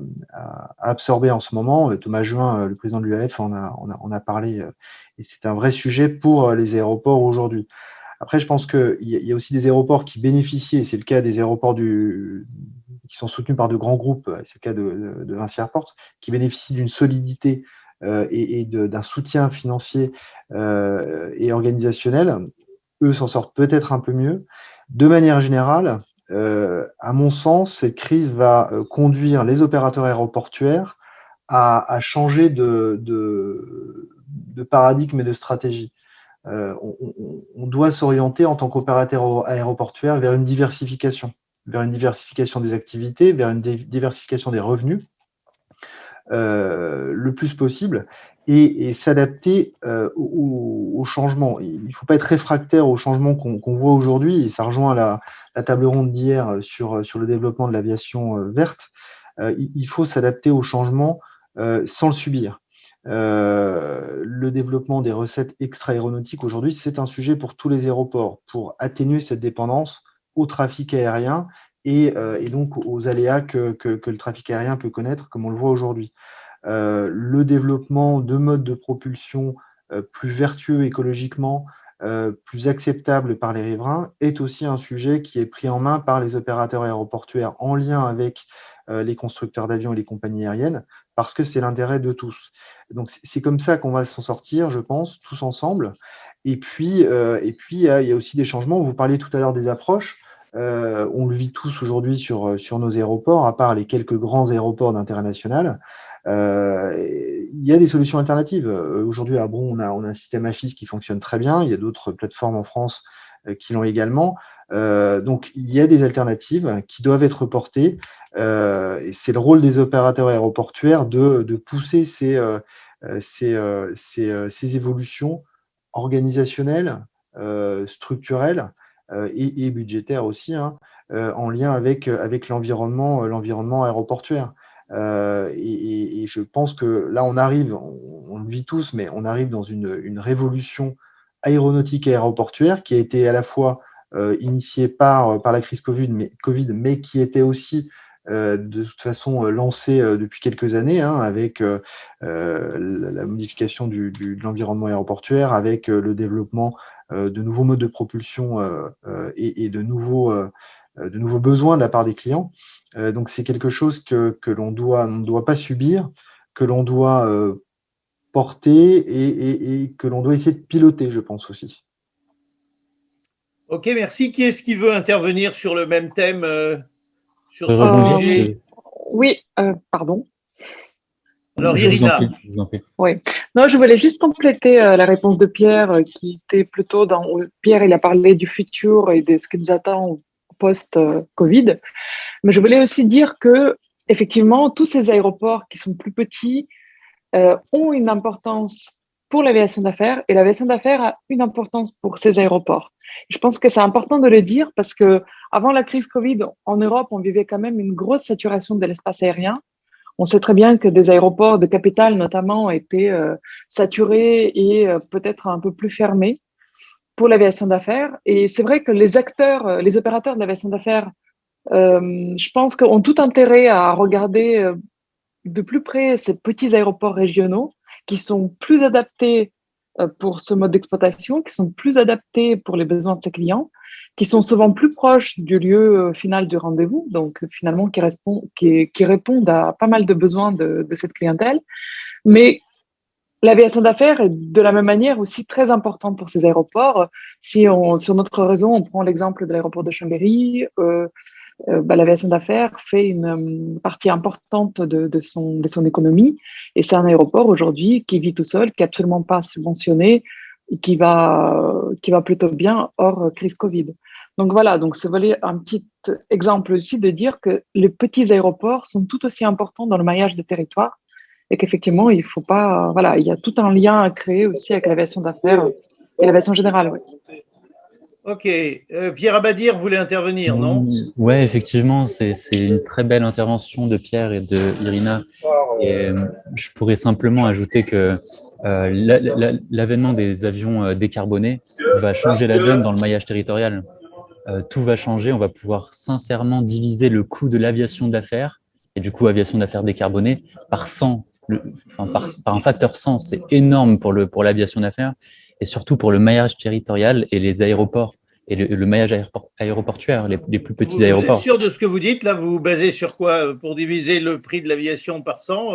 absorber en ce moment. Thomas Juin, le président de l'UAF, en a parlé, et c'est un vrai sujet pour les aéroports aujourd'hui. Après, je pense qu'il y a aussi des aéroports qui bénéficient, et c'est le cas des aéroports qui sont soutenus par de grands groupes, c'est le cas de Vinci Airports, qui bénéficient d'une solidité et d'un soutien financier et organisationnel. Eux s'en sortent peut-être un peu mieux. De manière générale, à mon sens, cette crise va conduire les opérateurs aéroportuaires à changer de paradigme et de stratégie. On doit s'orienter en tant qu'opérateur aéroportuaire vers une diversification des activités, vers une diversification des revenus le plus possible, et s'adapter au changement. Il ne faut pas être réfractaire au changement qu'on voit aujourd'hui, et ça rejoint la table ronde d'hier sur le développement de l'aviation verte. Il faut s'adapter au changement sans le subir. Le développement des recettes extra-aéronautiques aujourd'hui, c'est un sujet pour tous les aéroports, pour atténuer cette dépendance au trafic aérien et donc aux aléas que le trafic aérien peut connaître, comme on le voit aujourd'hui. Le développement de modes de propulsion plus vertueux écologiquement, plus acceptables par les riverains, est aussi un sujet qui est pris en main par les opérateurs aéroportuaires en lien avec les constructeurs d'avions et les compagnies aériennes, parce que c'est l'intérêt de tous. Donc, c'est comme ça qu'on va s'en sortir, je pense, tous ensemble. Et puis, il y a aussi des changements. Vous parliez tout à l'heure des approches. On le vit tous aujourd'hui sur nos aéroports, à part les quelques grands aéroports d'intérêt national. Il y a des solutions alternatives. Aujourd'hui, à Bron, on a un système AFIS qui fonctionne très bien. Il y a d'autres plateformes en France qui l'ont également. Donc, il y a des alternatives qui doivent être portées. Et c'est le rôle des opérateurs aéroportuaires de pousser ces évolutions organisationnelles, structurelles et budgétaires aussi, hein, en lien avec l'environnement aéroportuaire. Et je pense que là, on arrive, on le vit tous, mais on arrive dans une révolution aéronautique et aéroportuaire qui a été à la fois initiée par la crise Covid, mais qui était aussi de toute façon lancée depuis quelques années, hein, avec la modification de l'environnement aéroportuaire, avec le développement de nouveaux modes de propulsion et de nouveaux besoins de la part des clients. Donc c'est quelque chose que on ne doit pas subir, que l'on doit porter et que l'on doit essayer de piloter, je pense aussi.
Ok, merci. Qui est-ce qui veut intervenir sur le même thème sur
Oui, pardon.
Alors, Irina.
Je vous en prie.
Oui. Non, je voulais juste compléter la réponse de Pierre, qui était plutôt Pierre, il a parlé du futur et de ce qui nous attend post-Covid. Mais je voulais aussi dire que, effectivement, tous ces aéroports qui sont plus petits ont une importance pour l'aviation d'affaires et l'aviation d'affaires a une importance pour ces aéroports. Je pense que c'est important de le dire parce que avant la crise Covid, en Europe, on vivait quand même une grosse saturation de l'espace aérien. On sait très bien que des aéroports de capitale, notamment, étaient saturés et peut-être un peu plus fermés pour l'aviation d'affaires. Et c'est vrai que les opérateurs de l'aviation d'affaires, je pense qu'ont tout intérêt à regarder de plus près ces petits aéroports régionaux qui sont plus adaptés pour ce mode d'exploitation, qui sont plus adaptés pour les besoins de ses clients, qui sont souvent plus proches du lieu final du rendez-vous, donc finalement qui répondent à pas mal de besoins de cette clientèle. Mais l'aviation d'affaires est de la même manière aussi très importante pour ces aéroports. Sur notre réseau, on prend l'exemple de l'aéroport de Chambéry, l'aviation d'affaires fait une partie importante de son économie et c'est un aéroport aujourd'hui qui vit tout seul, qui n'est absolument pas subventionné et qui va plutôt bien hors crise Covid. Donc voilà, donc c'est un petit exemple aussi de dire que les petits aéroports sont tout aussi importants dans le maillage des territoires et qu'effectivement, il faut pas, il y a tout un lien à créer aussi avec l'aviation d'affaires et l'aviation générale. Oui.
Ok. Pierre Abadir voulait intervenir, non?
Oui, effectivement, c'est une très belle intervention de Pierre et de Irina. Et je pourrais simplement ajouter que l'avènement des avions décarbonés va changer la donne dans le maillage territorial. Tout va changer, on va pouvoir sincèrement diviser le coût de l'aviation d'affaires, et du coup, aviation d'affaires décarbonée, par 100, par un facteur 100. C'est énorme pour l'aviation d'affaires, et surtout pour le maillage territorial et les aéroports, et le maillage aéroportuaire, les plus petits aéroports.
Vous êtes sûr de ce que vous dites? Là, vous vous basez sur quoi pour diviser le prix de l'aviation par 100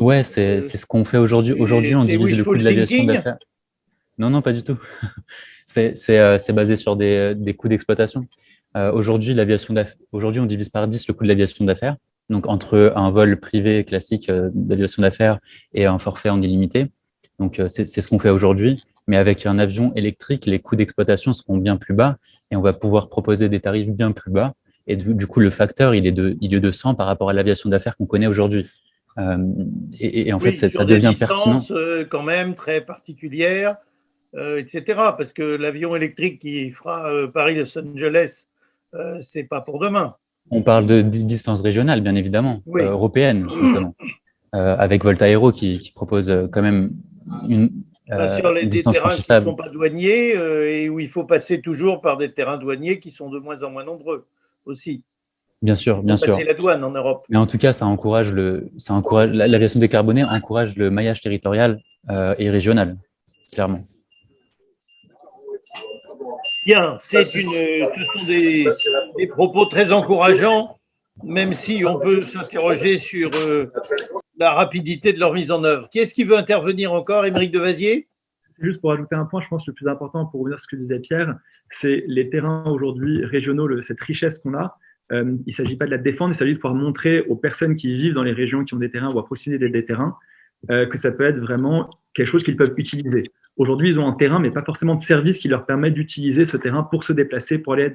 Ouais, c'est ce qu'on fait aujourd'hui. Aujourd'hui, on divise le coût de l'aviation d'affaires. Non, pas du tout. C'est basé sur des coûts d'exploitation. Aujourd'hui, on divise par 10 le coût de l'aviation d'affaires. Donc, entre un vol privé classique d'aviation d'affaires et un forfait en illimité. Donc, c'est ce qu'on fait aujourd'hui. Mais avec un avion électrique, les coûts d'exploitation seront bien plus bas et on va pouvoir proposer des tarifs bien plus bas. Et du coup, le facteur, il est de 100 par rapport à l'aviation d'affaires qu'on connaît aujourd'hui. Et en fait, ça devient pertinent.
Quand même très particulière, etc. Parce que l'avion électrique qui fera Paris-Los Angeles, c'est pas pour demain.
On parle de distance régionale, bien évidemment, oui. Européenne, notamment, avec Volta Aero qui propose quand même une
sur des
distance
terrains qui
franchissable.
ne sont pas douaniers et où il faut passer toujours par des terrains douaniers qui sont de moins en moins nombreux aussi.
Bien sûr, bien sûr.
Passer la douane en Europe.
Mais en tout cas, l'aviation décarbonée encourage le maillage territorial et régional, clairement.
Bien, ce sont des propos très encourageants, même si on peut s'interroger sur la rapidité de leur mise en œuvre. Qui est-ce qui veut intervenir encore? Aymeric Devasier?
C'est juste pour ajouter un point, je pense que le plus important pour revenir à ce que disait Pierre, c'est les terrains aujourd'hui régionaux, cette richesse qu'on a. Il ne s'agit pas de la défendre, il s'agit de pouvoir montrer aux personnes qui vivent dans les régions qui ont des terrains ou à proximité des terrains que ça peut être vraiment quelque chose qu'ils peuvent utiliser. Aujourd'hui, ils ont un terrain, mais pas forcément de service qui leur permet d'utiliser ce terrain pour se déplacer, pour aller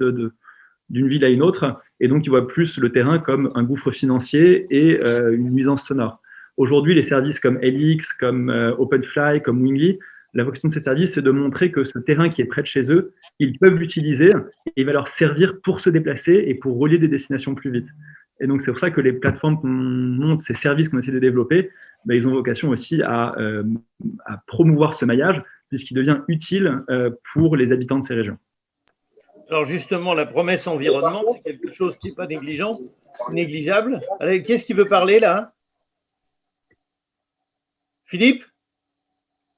d'une ville à une autre. Et donc, ils voient plus le terrain comme un gouffre financier et une nuisance sonore. Aujourd'hui, les services comme LX, comme OpenFly, comme Wingly, la vocation de ces services, c'est de montrer que ce terrain qui est près de chez eux, ils peuvent l'utiliser et il va leur servir pour se déplacer et pour relier des destinations plus vite. Et donc, c'est pour ça que les plateformes qu'on monte, ces services qu'on essaie de développer, ben, ils ont vocation aussi à promouvoir ce maillage puisqu'il devient utile pour les habitants de ces régions.
Alors justement, la promesse environnement, c'est quelque chose qui n'est pas négligeable. Allez, qui est-ce qui veut parler là? Philippe?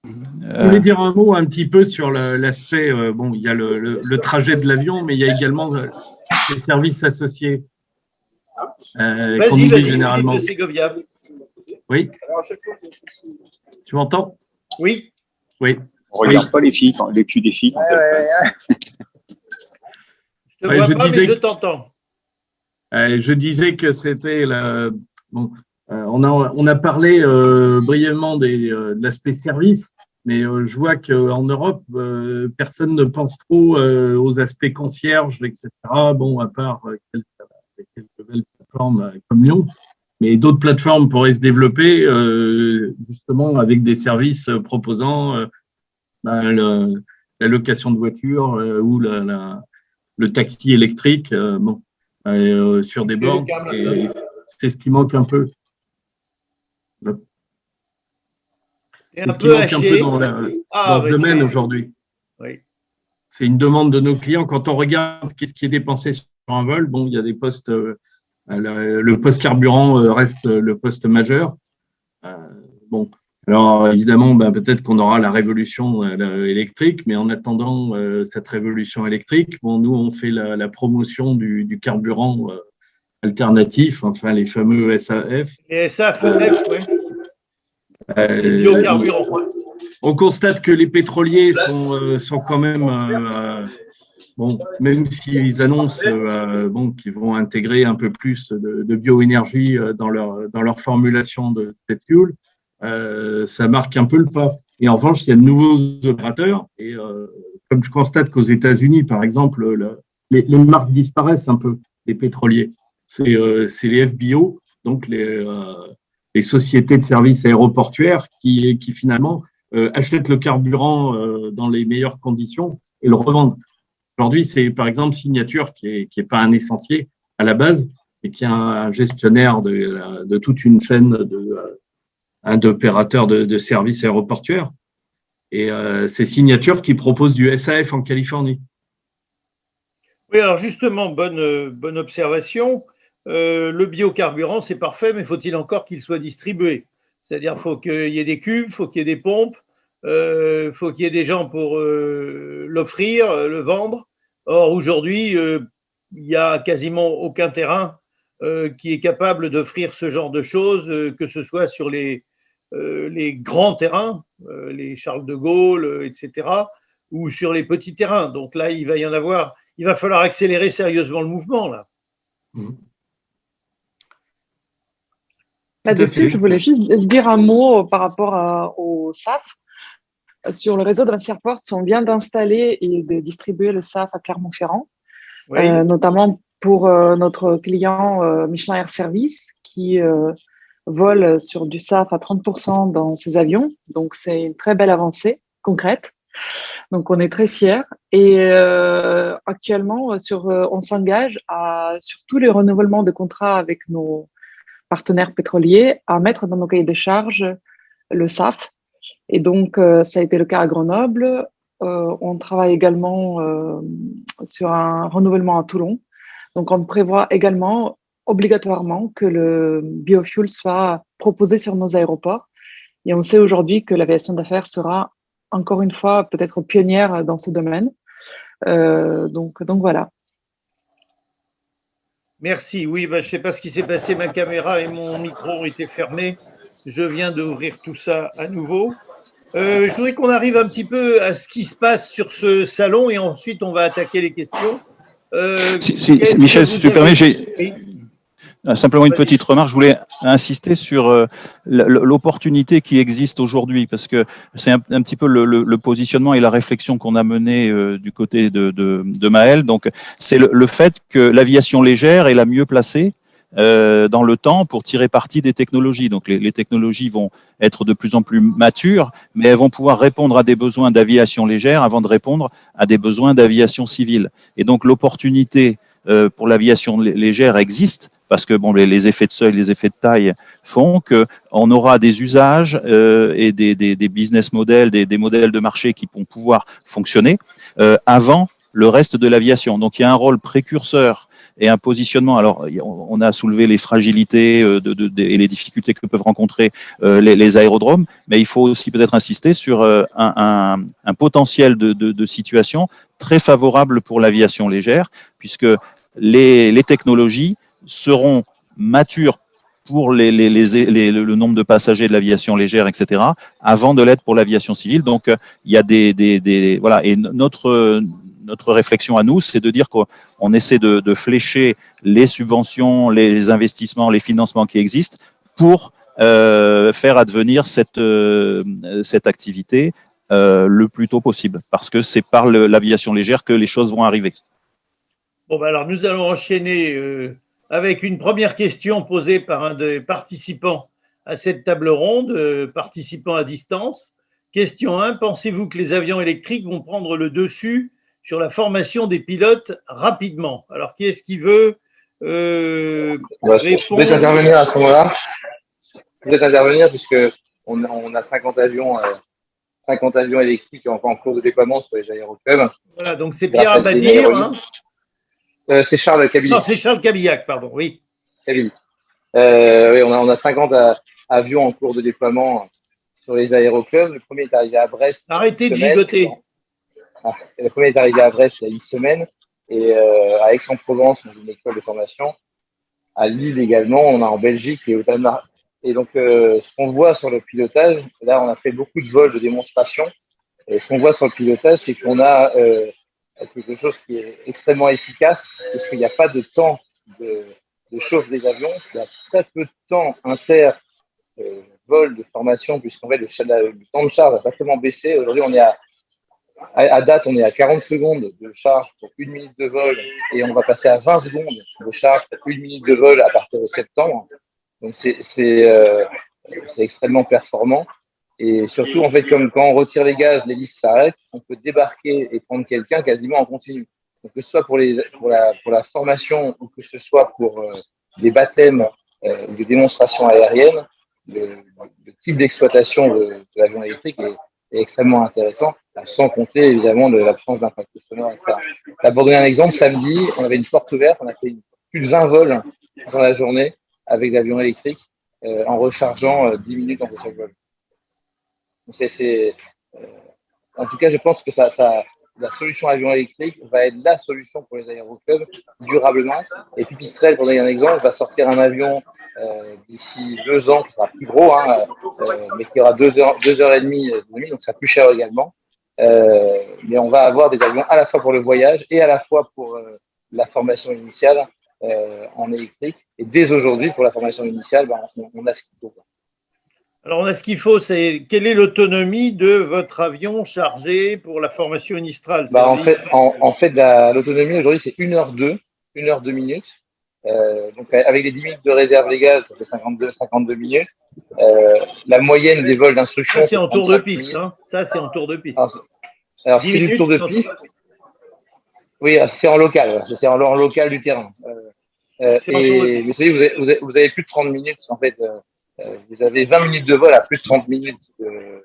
Je voulais dire un mot un petit peu sur l'aspect, bon, il y a le trajet de l'avion, mais il y a également les services associés qu'on oublie généralement. Oui. Tu m'entends?
Oui.
Oui.
On ne regarde pas les filles, les culs des filles.
Je te vois pas, mais je t'entends.
Je disais que c'était bon, on a parlé brièvement de l'aspect service, mais je vois qu'en Europe, personne ne pense trop aux aspects concierge, etc. Bon, à part quelques belles plateformes comme Lyon, mais d'autres plateformes pourraient se développer justement avec des services proposant la location de voitures ou le taxi électrique sur des bornes. C'est ce qui manque un peu. C'est ce qui manque un peu dans ce domaine aujourd'hui.
Oui.
C'est une demande de nos clients. Quand on regarde qu'est-ce qui est dépensé sur un vol, bon, il y a des postes. Le poste carburant reste le poste majeur. Bon, alors évidemment, peut-être qu'on aura la révolution électrique, mais en attendant cette révolution électrique, bon, nous on fait la promotion du carburant alternatif, enfin les fameux SAF.
Les SAF, oui. Les biocarburants.
On constate que les pétroliers sont quand même bon, même s'ils annoncent qu'ils vont intégrer un peu plus de bioénergie dans leur formulation de fuel, ça marque un peu le pas. Et en revanche, il y a de nouveaux opérateurs. Et comme je constate qu'aux États-Unis, par exemple, les marques disparaissent un peu, les pétroliers. C'est les FBO, donc les sociétés de services aéroportuaires qui finalement achètent le carburant dans les meilleures conditions et le revendent. Aujourd'hui, c'est par exemple Signature qui est pas un essentiel à la base et qui est un gestionnaire de toute une chaîne d'opérateurs de services aéroportuaires. Et c'est Signature qui propose du SAF en Californie.
Oui, alors justement, bonne observation. Le biocarburant, c'est parfait, mais faut-il encore qu'il soit distribué? C'est-à-dire qu'il faut qu'il y ait des cuves, il faut qu'il y ait des pompes, faut qu'il y ait des gens pour l'offrir, le vendre. Or, aujourd'hui, il n'y a quasiment aucun terrain qui est capable d'offrir ce genre de choses, que ce soit sur les grands terrains, les Charles de Gaulle, etc., ou sur les petits terrains. Donc là, il va falloir accélérer sérieusement le mouvement, là.
Là-dessus, je voulais juste dire un mot par rapport au SAF. Sur le réseau de Vinci Airports, on vient d'installer et de distribuer le SAF à Clermont-Ferrand, oui. Notamment pour notre client Michelin Air Service qui vole sur du SAF à 30% dans ses avions. Donc, c'est une très belle avancée concrète. Donc, on est très fiers. Et actuellement, on s'engage sur tous les renouvellements de contrats avec nos partenaires pétroliers à mettre dans nos cahiers des charges le SAF. Et donc, ça a été le cas à Grenoble. On travaille également sur un renouvellement à Toulon. Donc, on prévoit également obligatoirement que le biofuel soit proposé sur nos aéroports. Et on sait aujourd'hui que l'aviation d'affaires sera encore une fois peut-être pionnière dans ce domaine. Donc voilà.
Merci. Oui, je ne sais pas ce qui s'est passé. Ma caméra et mon micro ont été fermés. Je viens d'ouvrir tout ça à nouveau. Je voudrais qu'on arrive un petit peu à ce qui se passe sur ce salon et ensuite on va attaquer les questions.
Michel, si tu permets, j'ai
Oui.
simplement une petite remarque. Je voulais insister sur l'opportunité qui existe aujourd'hui, parce que c'est un petit peu le positionnement et la réflexion qu'on a menée du côté de Maël. Donc, c'est le fait que l'aviation légère est la mieux placée dans le temps pour tirer parti des technologies. Donc, les technologies vont être de plus en plus matures, mais elles vont pouvoir répondre à des besoins d'aviation légère avant de répondre à des besoins d'aviation civile. Et donc, l'opportunité pour l'aviation légère existe, parce que bon, les effets de seuil, les effets de taille font qu'on aura des usages et des business models, des modèles de marché qui vont pouvoir fonctionner avant le reste de l'aviation. Donc, il y a un rôle précurseur et un positionnement. Alors, on a soulevé les fragilités et les difficultés que peuvent rencontrer les aérodromes, mais il faut aussi peut-être insister sur un potentiel de situation très favorable pour l'aviation légère, puisque les technologies seront matures pour le nombre de passagers de l'aviation légère, etc., avant de l'être pour l'aviation civile. Donc, il y a voilà. Et notre réflexion à nous, c'est de dire qu'on essaie de flécher les subventions, les investissements, les financements qui existent pour faire advenir cette activité le plus tôt possible, parce que c'est par l'aviation légère que les choses vont arriver.
Bon, ben alors nous allons enchaîner avec une première question posée par un des participants à cette table ronde, participant à distance. Question 1, pensez-vous que les avions électriques vont prendre le dessus sur la formation des pilotes rapidement? Alors, qui est-ce qui veut répondre?
Je vais intervenir à ce moment-là. Je vais intervenir puisque on a 50 avions électriques en cours de déploiement sur les aéroclubs.
Voilà, donc c'est Pierre Abadir. Hein.
C'est Charles Cabillac.
Non, c'est Charles Cabillac, pardon, oui.
Cabillac. Oui, on a 50 avions en cours de déploiement sur les aéroclubs. Le premier est arrivé à Brest.
Arrêtez de gigoter.
Le premier est arrivé à Brest il y a une semaine. Et à Aix-en-Provence, on a une école de formation. À Lille également, on a en Belgique et au Danemark. Et donc, ce qu'on voit sur le pilotage, là, on a fait beaucoup de vols de démonstration. Et ce qu'on voit sur le pilotage, c'est qu'on a quelque chose qui est extrêmement efficace, parce qu'il n'y a pas de temps de chauffe des avions. Il y a très peu de temps inter-vol de formation, puisqu'en fait, le temps de charge a sacrément baissé. Aujourd'hui, on est à date, on est à 40 secondes de charge pour 1 minute de vol, et on va passer à 20 secondes de charge pour 1 minute de vol à partir de septembre. Donc, c'est extrêmement performant. Et surtout, en fait, comme quand on retire les gaz, l'hélice s'arrête, on peut débarquer et prendre quelqu'un quasiment en continu. Donc, que ce soit pour la formation ou que ce soit pour des baptêmes ou des démonstrations aériennes, le type d'exploitation de l'avion électrique est extrêmement intéressant, sans compter évidemment de l'absence d'impact sonore, etc. Là, pour donner un exemple, samedi, on avait une porte ouverte, on a fait plus de 20 vols dans la journée avec l'avion électrique en rechargeant 10 minutes entre chaque vol. En tout cas, je pense que la solution avion électrique va être la solution pour les aéroclubs durablement. Et Pipistrel, pour donner un exemple, va sortir un avion d'ici 2 ans qui sera plus gros, mais qui aura 2 heures et demie, donc ça sera plus cher également. Mais on va avoir des avions à la fois pour le voyage et à la fois pour la formation initiale en électrique. Et dès aujourd'hui, pour la formation initiale, on a ce qu'il faut.
Alors, on a ce qu'il faut, c'est quelle est l'autonomie de votre avion chargé pour la formation initiale?
En fait, l'autonomie aujourd'hui, c'est 1h02 minutes. Donc, avec les 10 minutes de réserve des gaz, ça fait 52 minutes. La moyenne des vols d'instruction.
Ça, c'est en tour de piste. Hein. Ça, c'est en tour de piste.
Alors c'est du tour de piste. Oui, c'est en local. C'est en local du terrain. Mais vous savez, vous avez plus de 30 minutes, en fait. Vous avez 20 minutes de vol à plus de 30 minutes de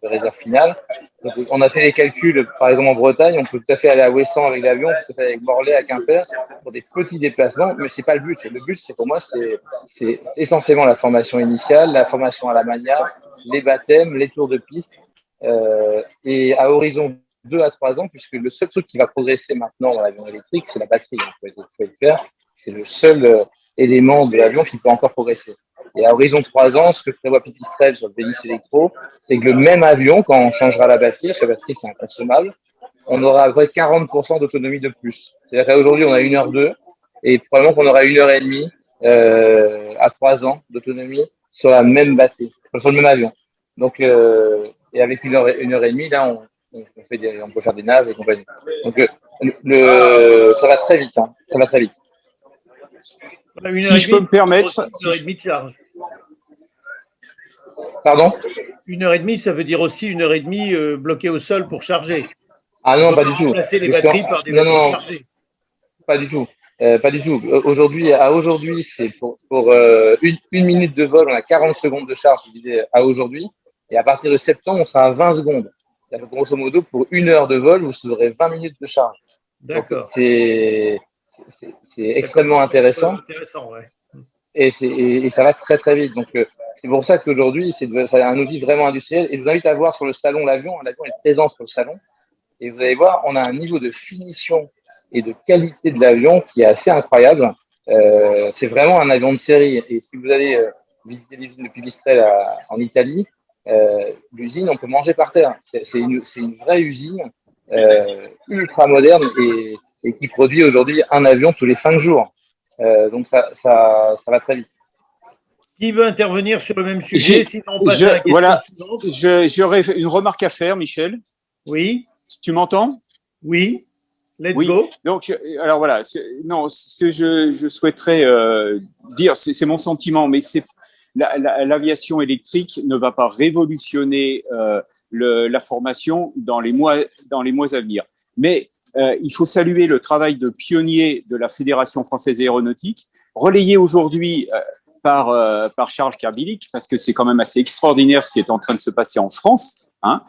réserve finale. Donc, on a fait les calculs, par exemple en Bretagne, on peut tout à fait aller à Ouessant avec l'avion, on peut tout à fait aller avec Morlaix à Quimper pour des petits déplacements, mais c'est pas le but. Le but, c'est pour moi, c'est essentiellement la formation initiale, la formation à la manière, les baptêmes, les tours de piste, et à horizon 2 à 3 ans, puisque le seul truc qui va progresser maintenant dans l'avion électrique, c'est la batterie. Il faut être clair, c'est le seul élément de l'avion qui peut encore progresser. Et à horizon 3 ans, ce que prévoit Pipistrel sur le Vélis Electro, c'est que le même avion, quand on changera la batterie, parce que la batterie c'est inconsommable, on aura à peu près 40% d'autonomie de plus. C'est-à-dire qu'aujourd'hui, on a 1h02 et probablement qu'on aura 1h30 à 3 ans d'autonomie sur la même batterie, sur le même avion. Donc, et avec 1h30, là, on peut faire des naves et compagnie. Donc, ça va très vite. Hein, ça va très vite.
Voilà,
Si je peux me permettre.
1h30 de charge.
Pardon?
1h30, ça veut dire aussi 1h30 bloqué au sol pour charger.
Ah non, pas du tout.
Remplacer les batteries par des batteries chargées.
Pas du tout. Pas du tout. Aujourd'hui, c'est pour une minute de vol, on a 40 secondes de charge divisé à aujourd'hui. Et à partir de septembre, on sera à 20 secondes. Grosso modo, pour 1 heure de vol, vous aurez 20 minutes de charge.
D'accord.
C'est extrêmement intéressant.
Ouais.
Et ça va très très vite. Donc c'est pour ça qu'aujourd'hui, c'est un outil vraiment industriel. Et je vous invite à voir sur le salon l'avion. L'avion est présent sur le salon. Et vous allez voir, on a un niveau de finition et de qualité de l'avion qui est assez incroyable. C'est vraiment un avion de série. Et si vous allez visiter l'usine de Pipistrel en Italie, l'usine, on peut manger par terre. C'est une vraie usine ultra moderne et qui produit aujourd'hui un avion tous les 5 jours. Donc ça va très vite.
Qui veut intervenir sur le même sujet? Sinon, on passe à la question
voilà,
suivante.
J'aurais une remarque à faire, Michel.
Oui.
Tu m'entends?
Oui. Let's go.
Donc, alors voilà. Non, ce que je souhaiterais dire, c'est mon sentiment, mais c'est l'aviation électrique ne va pas révolutionner la formation dans les mois à venir. Mais il faut saluer le travail de pionnier de la Fédération française aéronautique, relayé aujourd'hui par Charles Kerbilic, parce que c'est quand même assez extraordinaire ce qui est en train de se passer en France. Hein.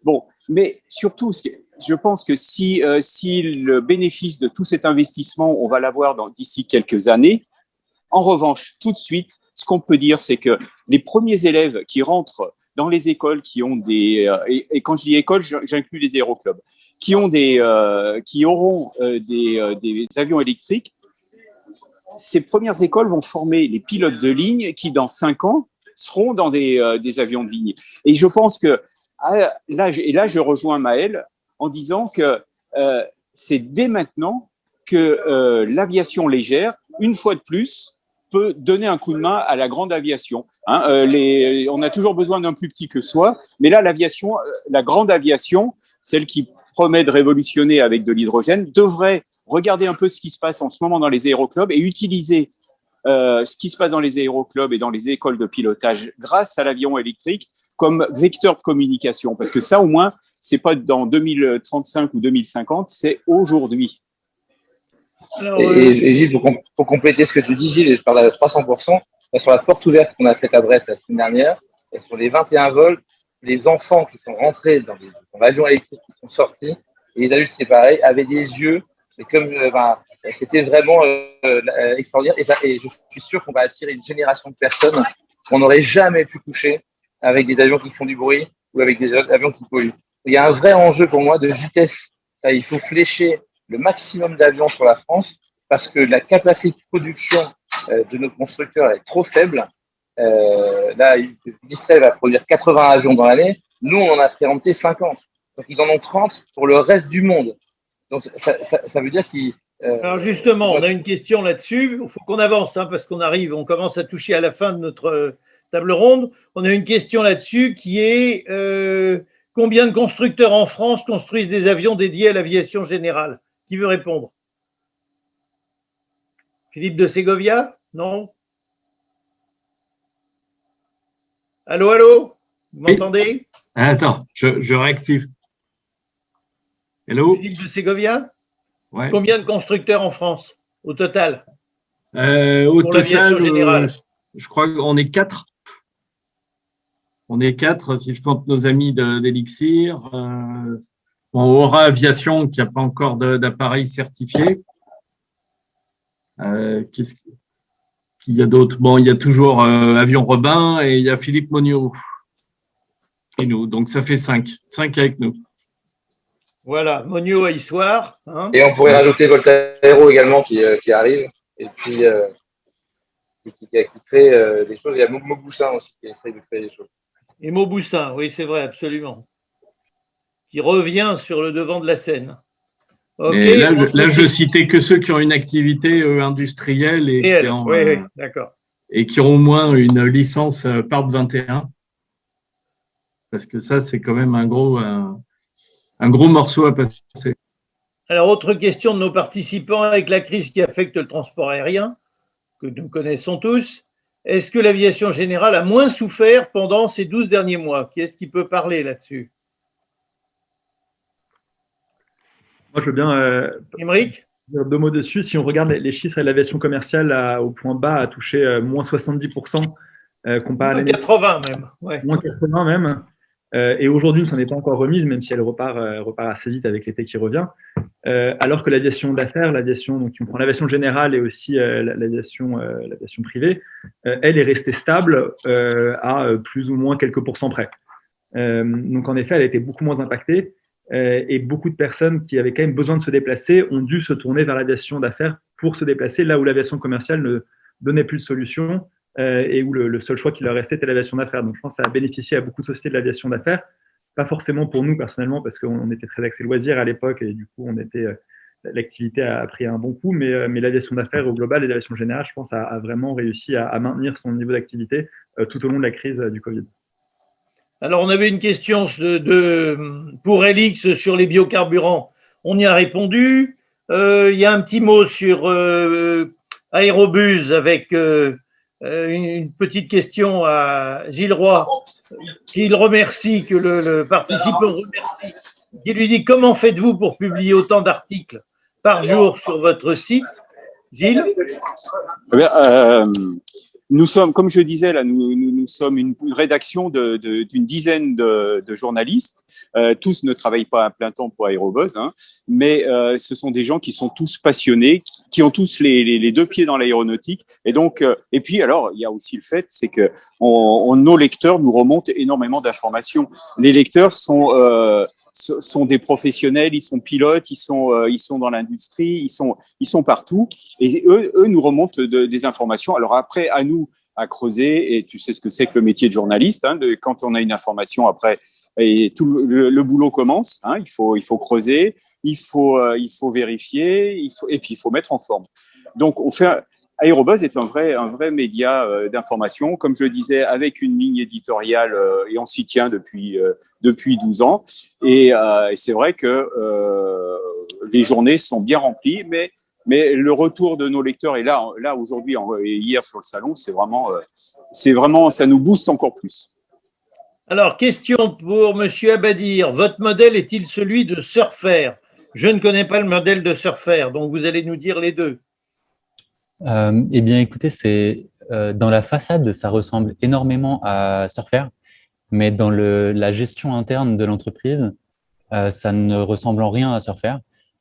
Bon, mais surtout, je pense que si le bénéfice de tout cet investissement, on va l'avoir d'ici quelques années, en revanche, tout de suite, ce qu'on peut dire, c'est que les premiers élèves qui rentrent dans les écoles, qui ont et quand je dis école, j'inclus les aéroclubs, qui auront des avions électriques, ces premières écoles vont former les pilotes de ligne qui, dans 5 ans, seront dans des avions de ligne. Et je pense que là, je rejoins Maël en disant que c'est dès maintenant que l'aviation légère, une fois de plus, peut donner un coup de main à la grande aviation. Hein, on a toujours besoin d'un plus petit que soi, mais là, la grande aviation, celle qui promet de révolutionner avec de l'hydrogène, devrait regarder un peu ce qui se passe en ce moment dans les aéroclubs et utiliser ce qui se passe dans les aéroclubs et dans les écoles de pilotage grâce à l'avion électrique comme vecteur de communication. Parce que ça, au moins, c'est pas dans 2035 ou 2050, c'est aujourd'hui.
Et Gilles, pour compléter ce que tu dis, Gilles, et je parle à 300%, sur la porte ouverte qu'on a faite à Brest la semaine dernière, et sur les 21 vols, les enfants qui sont rentrés dans l'avion électrique, qui sont sortis, et les adultes séparés, avaient des yeux, et comme c'était vraiment extraordinaire. Et je suis sûr qu'on va attirer une génération de personnes qu'on n'aurait jamais pu toucher avec des avions qui font du bruit ou avec des avions qui polluent. Il y a un vrai enjeu pour moi de vitesse. Il faut flécher le maximum d'avions sur la France parce que la capacité de production de nos constructeurs est trop faible. Là, Pipistrel va produire 80 avions dans l'année. Nous, on en a préempté 50. Donc, ils en ont 30 pour le reste du monde. Donc, ça veut dire qu'ils…
Alors justement, on a une question là-dessus. Il faut qu'on avance parce qu'on commence à toucher à la fin de notre table ronde. On a une question là-dessus qui est combien de constructeurs en France construisent des avions dédiés à l'aviation générale? Qui veut répondre? Philippe de Ségovia? Non? Allô, allô? Vous m'entendez?
Attends, je réactive. Hello?
Philippe de Ségovia?
Ouais.
Combien de constructeurs en France au total?
Au
pour l'aviation générale.
Je crois qu'on est 4. On est 4 si je compte nos amis d'Elixir. Aura Aviation qui n'a pas encore d'appareil certifié. Qu'est-ce qu'il y a d'autre? Bon, il y a toujours Avion Robin et il y a Philippe Monniot et nous. Donc ça fait 5. 5 avec nous.
Voilà, Monniot à Issoire.
Et on pourrait rajouter Voltaero également qui arrive. Et puis qui crée des choses. Il y a Mauboussin aussi qui essaye de créer des choses.
Et Mauboussin, oui, c'est vrai, absolument. Qui revient sur le devant de la scène.
Okay, là, je citais que ceux qui ont une activité industrielle et qui ont au moins une licence PARP 21. Parce que ça, c'est quand même un gros morceau à passer.
Alors, autre question de nos participants, avec la crise qui affecte le transport aérien, que nous connaissons tous, est-ce que l'aviation générale a moins souffert pendant ces 12 derniers mois? Qui est-ce qui peut parler là-dessus?
Moi, je veux bien
Émeric
dire 2 mots dessus. Si on regarde les chiffres de l'aviation commerciale au point bas, a touché moins 70% comparé à l'année.
80 même. Ouais.
Moins 80 même. Et aujourd'hui, ça n'est pas encore remise, même si elle repart assez vite avec l'été qui revient. Alors que l'aviation d'affaires, l'aviation, donc qui comprend l'aviation générale et aussi l'aviation privée, elle est restée stable à plus ou moins quelques pourcents près. Donc en effet, elle a été beaucoup moins impactée. Et beaucoup de personnes qui avaient quand même besoin de se déplacer ont dû se tourner vers l'aviation d'affaires pour se déplacer, là où l'aviation commerciale ne donnait plus de solution et où le seul choix qui leur restait était l'aviation d'affaires. Donc je pense que ça a bénéficié à beaucoup de sociétés de l'aviation d'affaires, pas forcément pour nous personnellement, parce qu'on était très axé loisirs à l'époque et du coup l'activité a pris un bon coup, mais l'aviation d'affaires au global et l'aviation générale, je pense, a vraiment réussi à maintenir son niveau d'activité tout au long de la crise du Covid.
Alors, on avait une question pour Elix sur les biocarburants. On y a répondu. Il y a un petit mot sur Aérobus avec une petite question à Gilles Roy, qu'il remercie, que le participant remercie, qui lui dit: comment faites-vous pour publier autant d'articles par jour sur votre site? Gilles?
Nous sommes, comme je disais, là, nous sommes une rédaction d'une dizaine de journalistes. Tous ne travaillent pas à plein temps pour Aérobuzz, hein, mais ce sont des gens qui sont tous passionnés, qui ont tous les 2 pieds dans l'aéronautique. Et donc, et puis alors, il y a aussi le fait, c'est que nos lecteurs nous remontent énormément d'informations. Les lecteurs sont des professionnels, ils sont pilotes, ils sont dans l'industrie, ils sont partout, et eux nous remontent des informations. Alors après, à nous à creuser, et tu sais ce que c'est que le métier de journaliste, hein, quand on a une information, après, et tout le boulot commence, hein, il faut creuser, il faut vérifier, et puis il faut mettre en forme. Donc Aérobuzz est un vrai média d'information, comme je le disais, avec une ligne éditoriale, et on s'y tient depuis 12 ans. Et c'est vrai que les journées sont bien remplies, mais le retour de nos lecteurs est là aujourd'hui et hier sur le salon, c'est vraiment, ça nous booste encore plus.
Alors, question pour Monsieur Abadir. Votre modèle est-il celui de Surfer? Je ne connais pas le modèle de Surfer, donc vous allez nous dire les deux.
Eh bien, écoutez, dans la façade, ça ressemble énormément à Surfer, mais dans la gestion interne de l'entreprise, ça ne ressemble en rien à Surfer.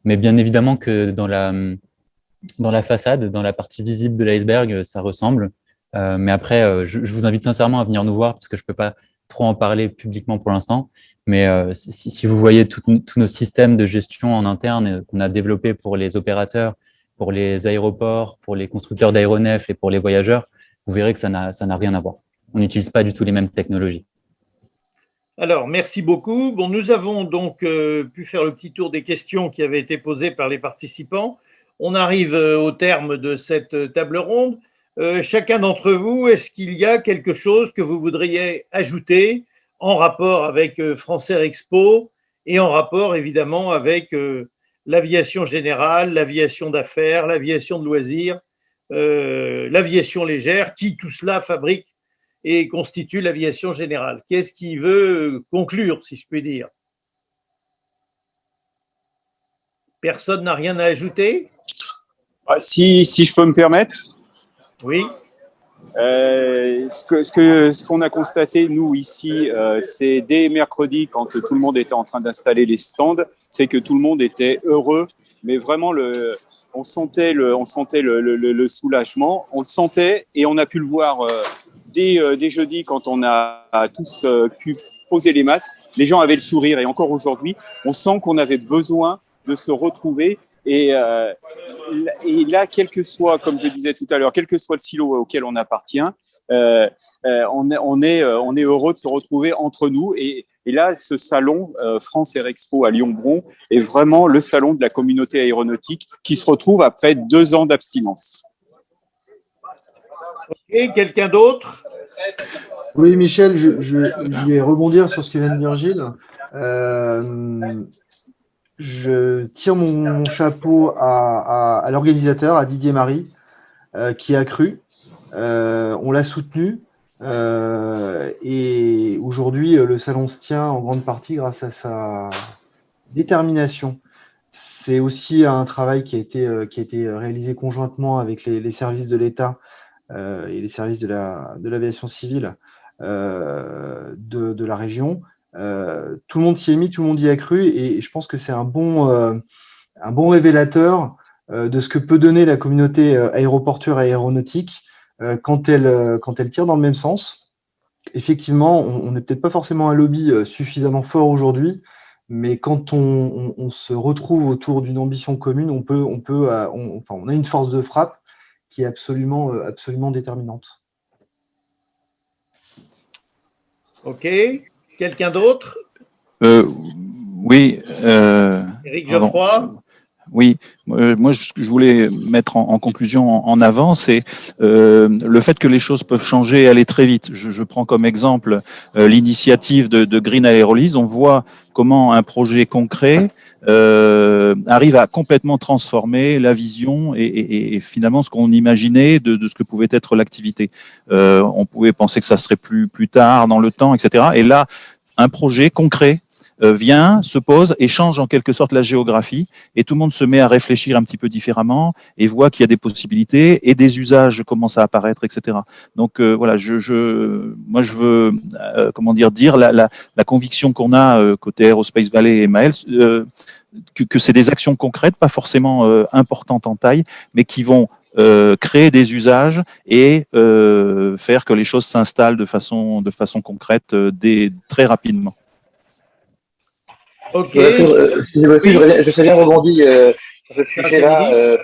Mais bien évidemment que dans la façade, dans la partie visible de l'iceberg, ça ressemble. Mais après, je vous invite sincèrement à venir nous voir parce que je peux pas trop en parler publiquement pour l'instant. Mais si vous voyez tous nos systèmes de gestion en interne qu'on a développés pour les opérateurs, pour les aéroports, pour les constructeurs d'aéronefs et pour les voyageurs, vous verrez que ça n'a rien à voir. On n'utilise pas du tout les mêmes technologies.
Alors, merci beaucoup. Bon, nous avons donc pu faire le petit tour des questions qui avaient été posées par les participants. On arrive au terme de cette table ronde. Chacun d'entre vous, est-ce qu'il y a quelque chose que vous voudriez ajouter en rapport avec France Air Expo et en rapport évidemment avec l'aviation générale, l'aviation d'affaires, l'aviation de loisirs, l'aviation légère, qui tout cela fabrique et constitue l'aviation générale? Qu'est-ce qui veut conclure, si je puis dire? Personne n'a rien à ajouter?
Si je peux me permettre.
Oui.
Ce qu'on a constaté, nous, ici, c'est dès mercredi, quand tout le monde était en train d'installer les stands, c'est que tout le monde était heureux, mais vraiment, on sentait le soulagement, on le sentait, et on a pu le voir dès jeudi, quand on a tous pu poser les masques, les gens avaient le sourire, et encore aujourd'hui, on sent qu'on avait besoin de se retrouver Et là, quel que soit, comme je disais tout à l'heure, quel que soit le silo auquel on appartient, on est heureux de se retrouver entre nous. Et là, ce salon France Air Expo à Lyon-Bron est vraiment le salon de la communauté aéronautique qui se retrouve après 2 ans d'abstinence.
Et quelqu'un d'autre?
Oui, Michel, je vais rebondir sur ce que vient de dire Gilles. Je tire mon chapeau à l'organisateur, à Didier Marie, qui a cru. On l'a soutenu. Et aujourd'hui, le salon se tient en grande partie grâce à sa détermination. C'est aussi un travail qui a été réalisé conjointement avec les services de l'État et les services de l'aviation civile de la région. Tout le monde s'y est mis, tout le monde y a cru, et je pense que c'est un bon révélateur de ce que peut donner la communauté aéroportuaire et aéronautique quand elle tire dans le même sens. Effectivement, on n'est peut-être pas forcément un lobby suffisamment fort aujourd'hui, mais quand on se retrouve autour d'une ambition commune, on a une force de frappe qui est absolument déterminante.
Ok. Quelqu'un d'autre?
Oui.
Éric Geoffroy?
Oui, moi ce que je voulais mettre en conclusion en avant, c'est le fait que les choses peuvent changer et aller très vite. Je prends comme exemple l'initiative de Green Aerolease. On voit comment un projet concret arrive à complètement transformer la vision et finalement ce qu'on imaginait de ce que pouvait être l'activité. On pouvait penser que ça serait plus tard dans le temps, etc. Et là, un projet concret vient, se pose et change en quelque sorte la géographie, et tout le monde se met à réfléchir un petit peu différemment et voit qu'il y a des possibilités et des usages commencent à apparaître, etc. Donc voilà, moi je veux dire la conviction qu'on a côté Aerospace Valley et Maël, que c'est des actions concrètes, pas forcément importantes en taille, mais qui vont créer des usages et faire que les choses s'installent de façon concrète très rapidement.
Ok. Je serais bien rebondi sur ce sujet-là.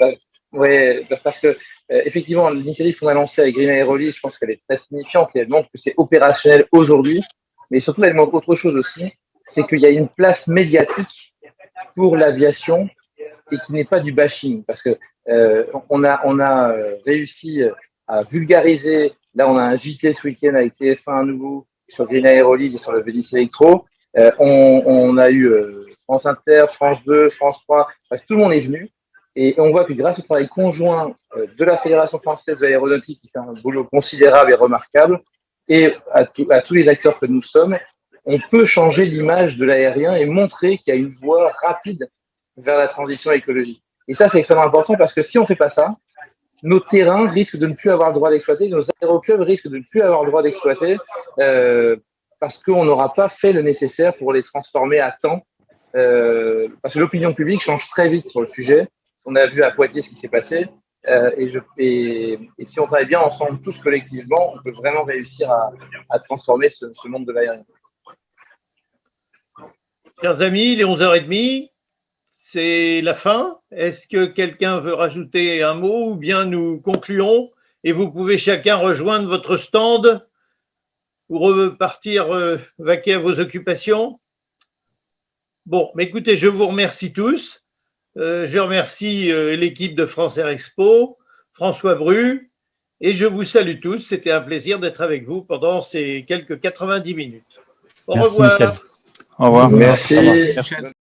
Parce que effectivement, l'initiative qu'on a lancée avec Green Aerolease, je pense qu'elle est très signifiante et elle montre que c'est opérationnel aujourd'hui. Mais surtout, elle montre autre chose aussi, c'est qu'il y a une place médiatique pour l'aviation et qui n'est pas du bashing. Parce que on a réussi à vulgariser. Là, on a un JT ce week-end avec TF1 à nouveau sur Green Aerolease et sur le Vélis Electro. On a eu France Inter, France 2, France 3, tout le monde est venu et on voit que grâce au travail conjoint de la Fédération française de l'aéronautique qui fait un boulot considérable et remarquable et à tous les acteurs que nous sommes, on peut changer l'image de l'aérien et montrer qu'il y a une voie rapide vers la transition écologique. Et ça, c'est extrêmement important parce que si on ne fait pas ça, nos terrains risquent de ne plus avoir le droit d'exploiter, nos aéroclubs risquent de ne plus avoir le droit d'exploiter parce qu'on n'aura pas fait le nécessaire pour les transformer à temps. Parce que l'opinion publique change très vite sur le sujet. On a vu à Poitiers ce qui s'est passé. Et si on travaille bien ensemble, tous collectivement, on peut vraiment réussir à transformer ce monde de l'aérien.
Chers amis, il est 11h30. C'est la fin. Est-ce que quelqu'un veut rajouter un mot ou bien nous concluons et vous pouvez chacun rejoindre votre stand pour repartir vaquer à vos occupations? Bon, mais écoutez, je vous remercie tous. Je remercie l'équipe de France Air Expo, François Bru, et je vous salue tous. C'était un plaisir d'être avec vous pendant ces quelques 90 minutes. Au revoir.
Michel. Au revoir.
Merci.
Au revoir.